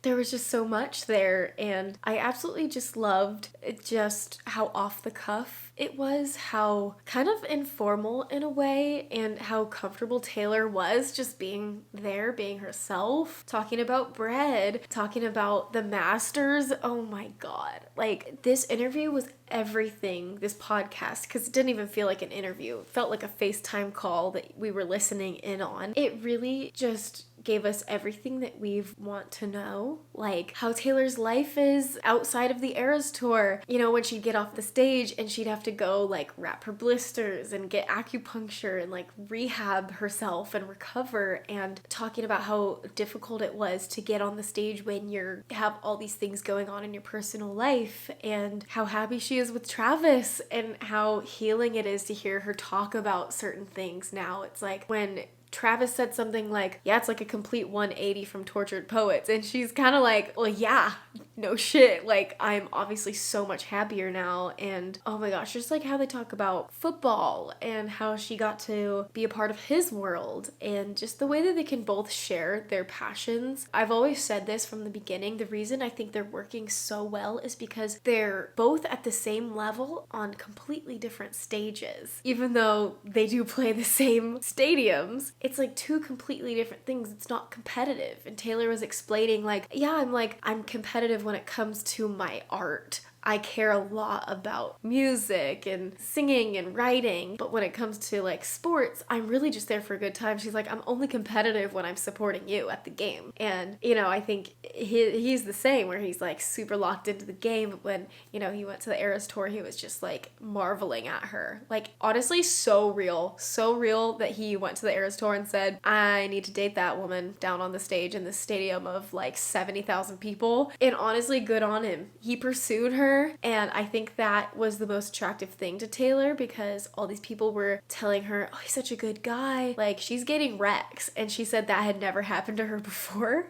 there was just so much there, and I absolutely just loved just how off the cuff it was, how kind of informal in a way, and how comfortable Taylor was just being there, being herself, talking about bread, talking about the Masters. Oh my god. Like, this interview was everything, this podcast, because it didn't even feel like an interview. It felt like a FaceTime call that we were listening in on. It really just gave us everything that we want to know, like how Taylor's life is outside of the Eras tour. You know, when she'd get off the stage and she'd have to go like wrap her blisters and get acupuncture and like rehab herself and recover, and talking about how difficult it was to get on the stage when you have all these things going on in your personal life, and how happy she is with Travis and how healing it is to hear her talk about certain things now. It's like when Travis said something like, yeah, it's like a complete 180 from Tortured Poets. And she's kind of like, well, yeah, no shit. Like, I'm obviously so much happier now. And oh my gosh, just like how they talk about football and how she got to be a part of his world, and just the way that they can both share their passions. I've always said this from the beginning. The reason I think they're working so well is because they're both at the same level on completely different stages. Even though they do play the same stadiums, it's like two completely different things. It's not competitive. And Taylor was explaining like, yeah, I'm competitive when it comes to my art. I care a lot about music and singing and writing, but when it comes to like sports, I'm really just there for a good time. She's like, I'm only competitive when I'm supporting you at the game. And, you know, I think he's the same, where he's like super locked into the game, but when, you know, he went to the Eras tour, he was just like marveling at her. Like, honestly, so real that he went to the Eras tour and said, I need to date that woman down on the stage in this stadium of like 70,000 people. And honestly, good on him. He pursued her. And I think that was the most attractive thing to Taylor, because all these people were telling her, oh, he's such a good guy. Like, she's getting Rex. And she said that had never happened to her before.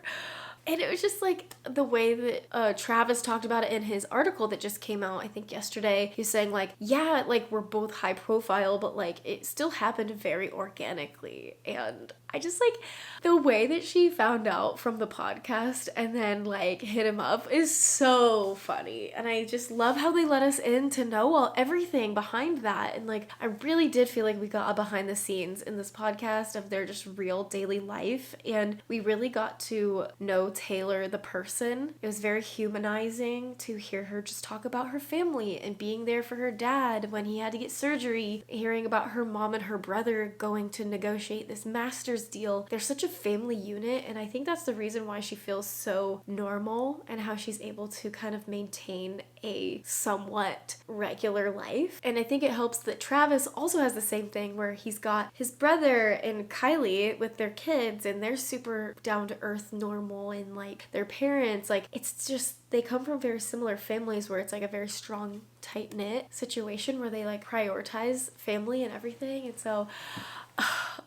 And it was just like the way that Travis talked about it in his article that just came out, I think yesterday. He's saying like, yeah, like we're both high profile, but like it still happened very organically. And I just like the way that she found out from the podcast and then like hit him up is so funny. And I just love how they let us in to know everything behind that. And like, I really did feel like we got a behind the scenes in this podcast of their just real daily life. And we really got to know Taylor the person. It was very humanizing to hear her just talk about her family and being there for her dad when he had to get surgery, hearing about her mom and her brother going to negotiate this master's deal. They're such a family unit, and I think that's the reason why she feels so normal and how she's able to kind of maintain a somewhat regular life. And I think it helps that Travis also has the same thing where he's got his brother and Kylie with their kids, and they're super down to earth, normal, and like their parents, like it's just they come from very similar families where it's like a very strong, tight-knit situation where they like prioritize family and everything. And so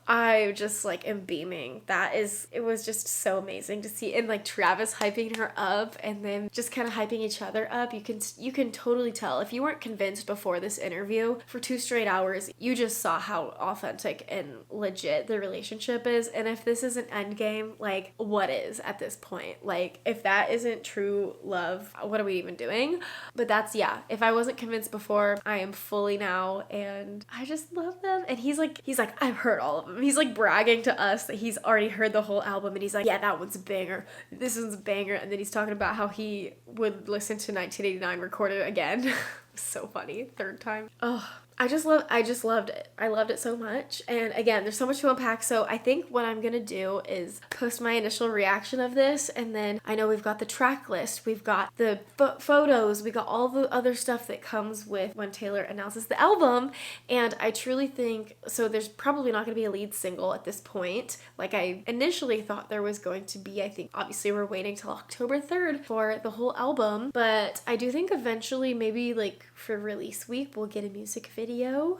I just like am beaming. It was just so amazing to see, and like Travis hyping her up and then just kind of hyping each other up. You can totally tell if you weren't convinced before this interview for 2 straight hours, you just saw how authentic and legit the relationship is. And if this isn't endgame, like what is at this point? Like if that isn't true love, what are we even doing? But that's, yeah, if I wasn't convinced before, I am fully now, and I just love them. And he's like I've heard all of them. He's like bragging to us that he's already heard the whole album, and he's like, yeah, that one's a banger, this one's a banger, and then he's talking about how he would listen to 1989 record it again. So funny, 3rd time. Oh, I just loved it. I loved it so much. And again, there's so much to unpack. So I think what I'm going to do is post my initial reaction of this. And then I know we've got the track list. We've got the photos. We got all the other stuff that comes with when Taylor announces the album. And I truly think, so there's probably not going to be a lead single at this point. Like I initially thought there was going to be. I think obviously we're waiting till October 3rd for the whole album. But I do think eventually maybe like for release week, we'll get a music video.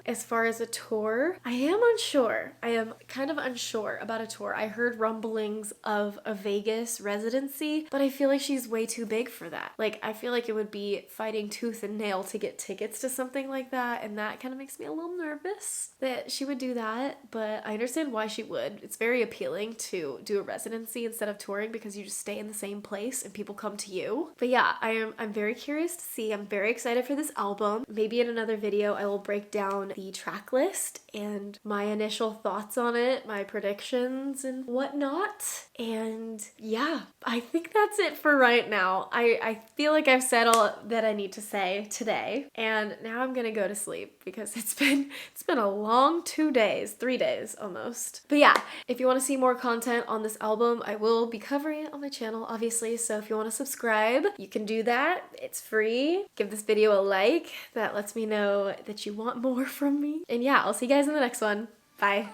As far as a tour, I am unsure. I am kind of unsure about a tour. I heard rumblings of a Vegas residency, but I feel like she's way too big for that. Like, I feel like it would be fighting tooth and nail to get tickets to something like that, and that kind of makes me a little nervous that she would do that, but I understand why she would. It's very appealing to do a residency instead of touring because you just stay in the same place and people come to you. But yeah, I'm very curious to see. I'm very excited for this album. Maybe in another video I will break down the track list and my initial thoughts on it, my predictions and whatnot. And yeah, I think that's it for right now. I feel like I've said all that I need to say today, and now I'm gonna go to sleep because it's been a long 3 days almost. But yeah, if you want to see more content on this album, I will be covering it on my channel, obviously. So if you want to subscribe, you can do that. It's free. Give this video a like. That lets me know that you want more from me. And yeah, I'll see you guys in the next one. Bye.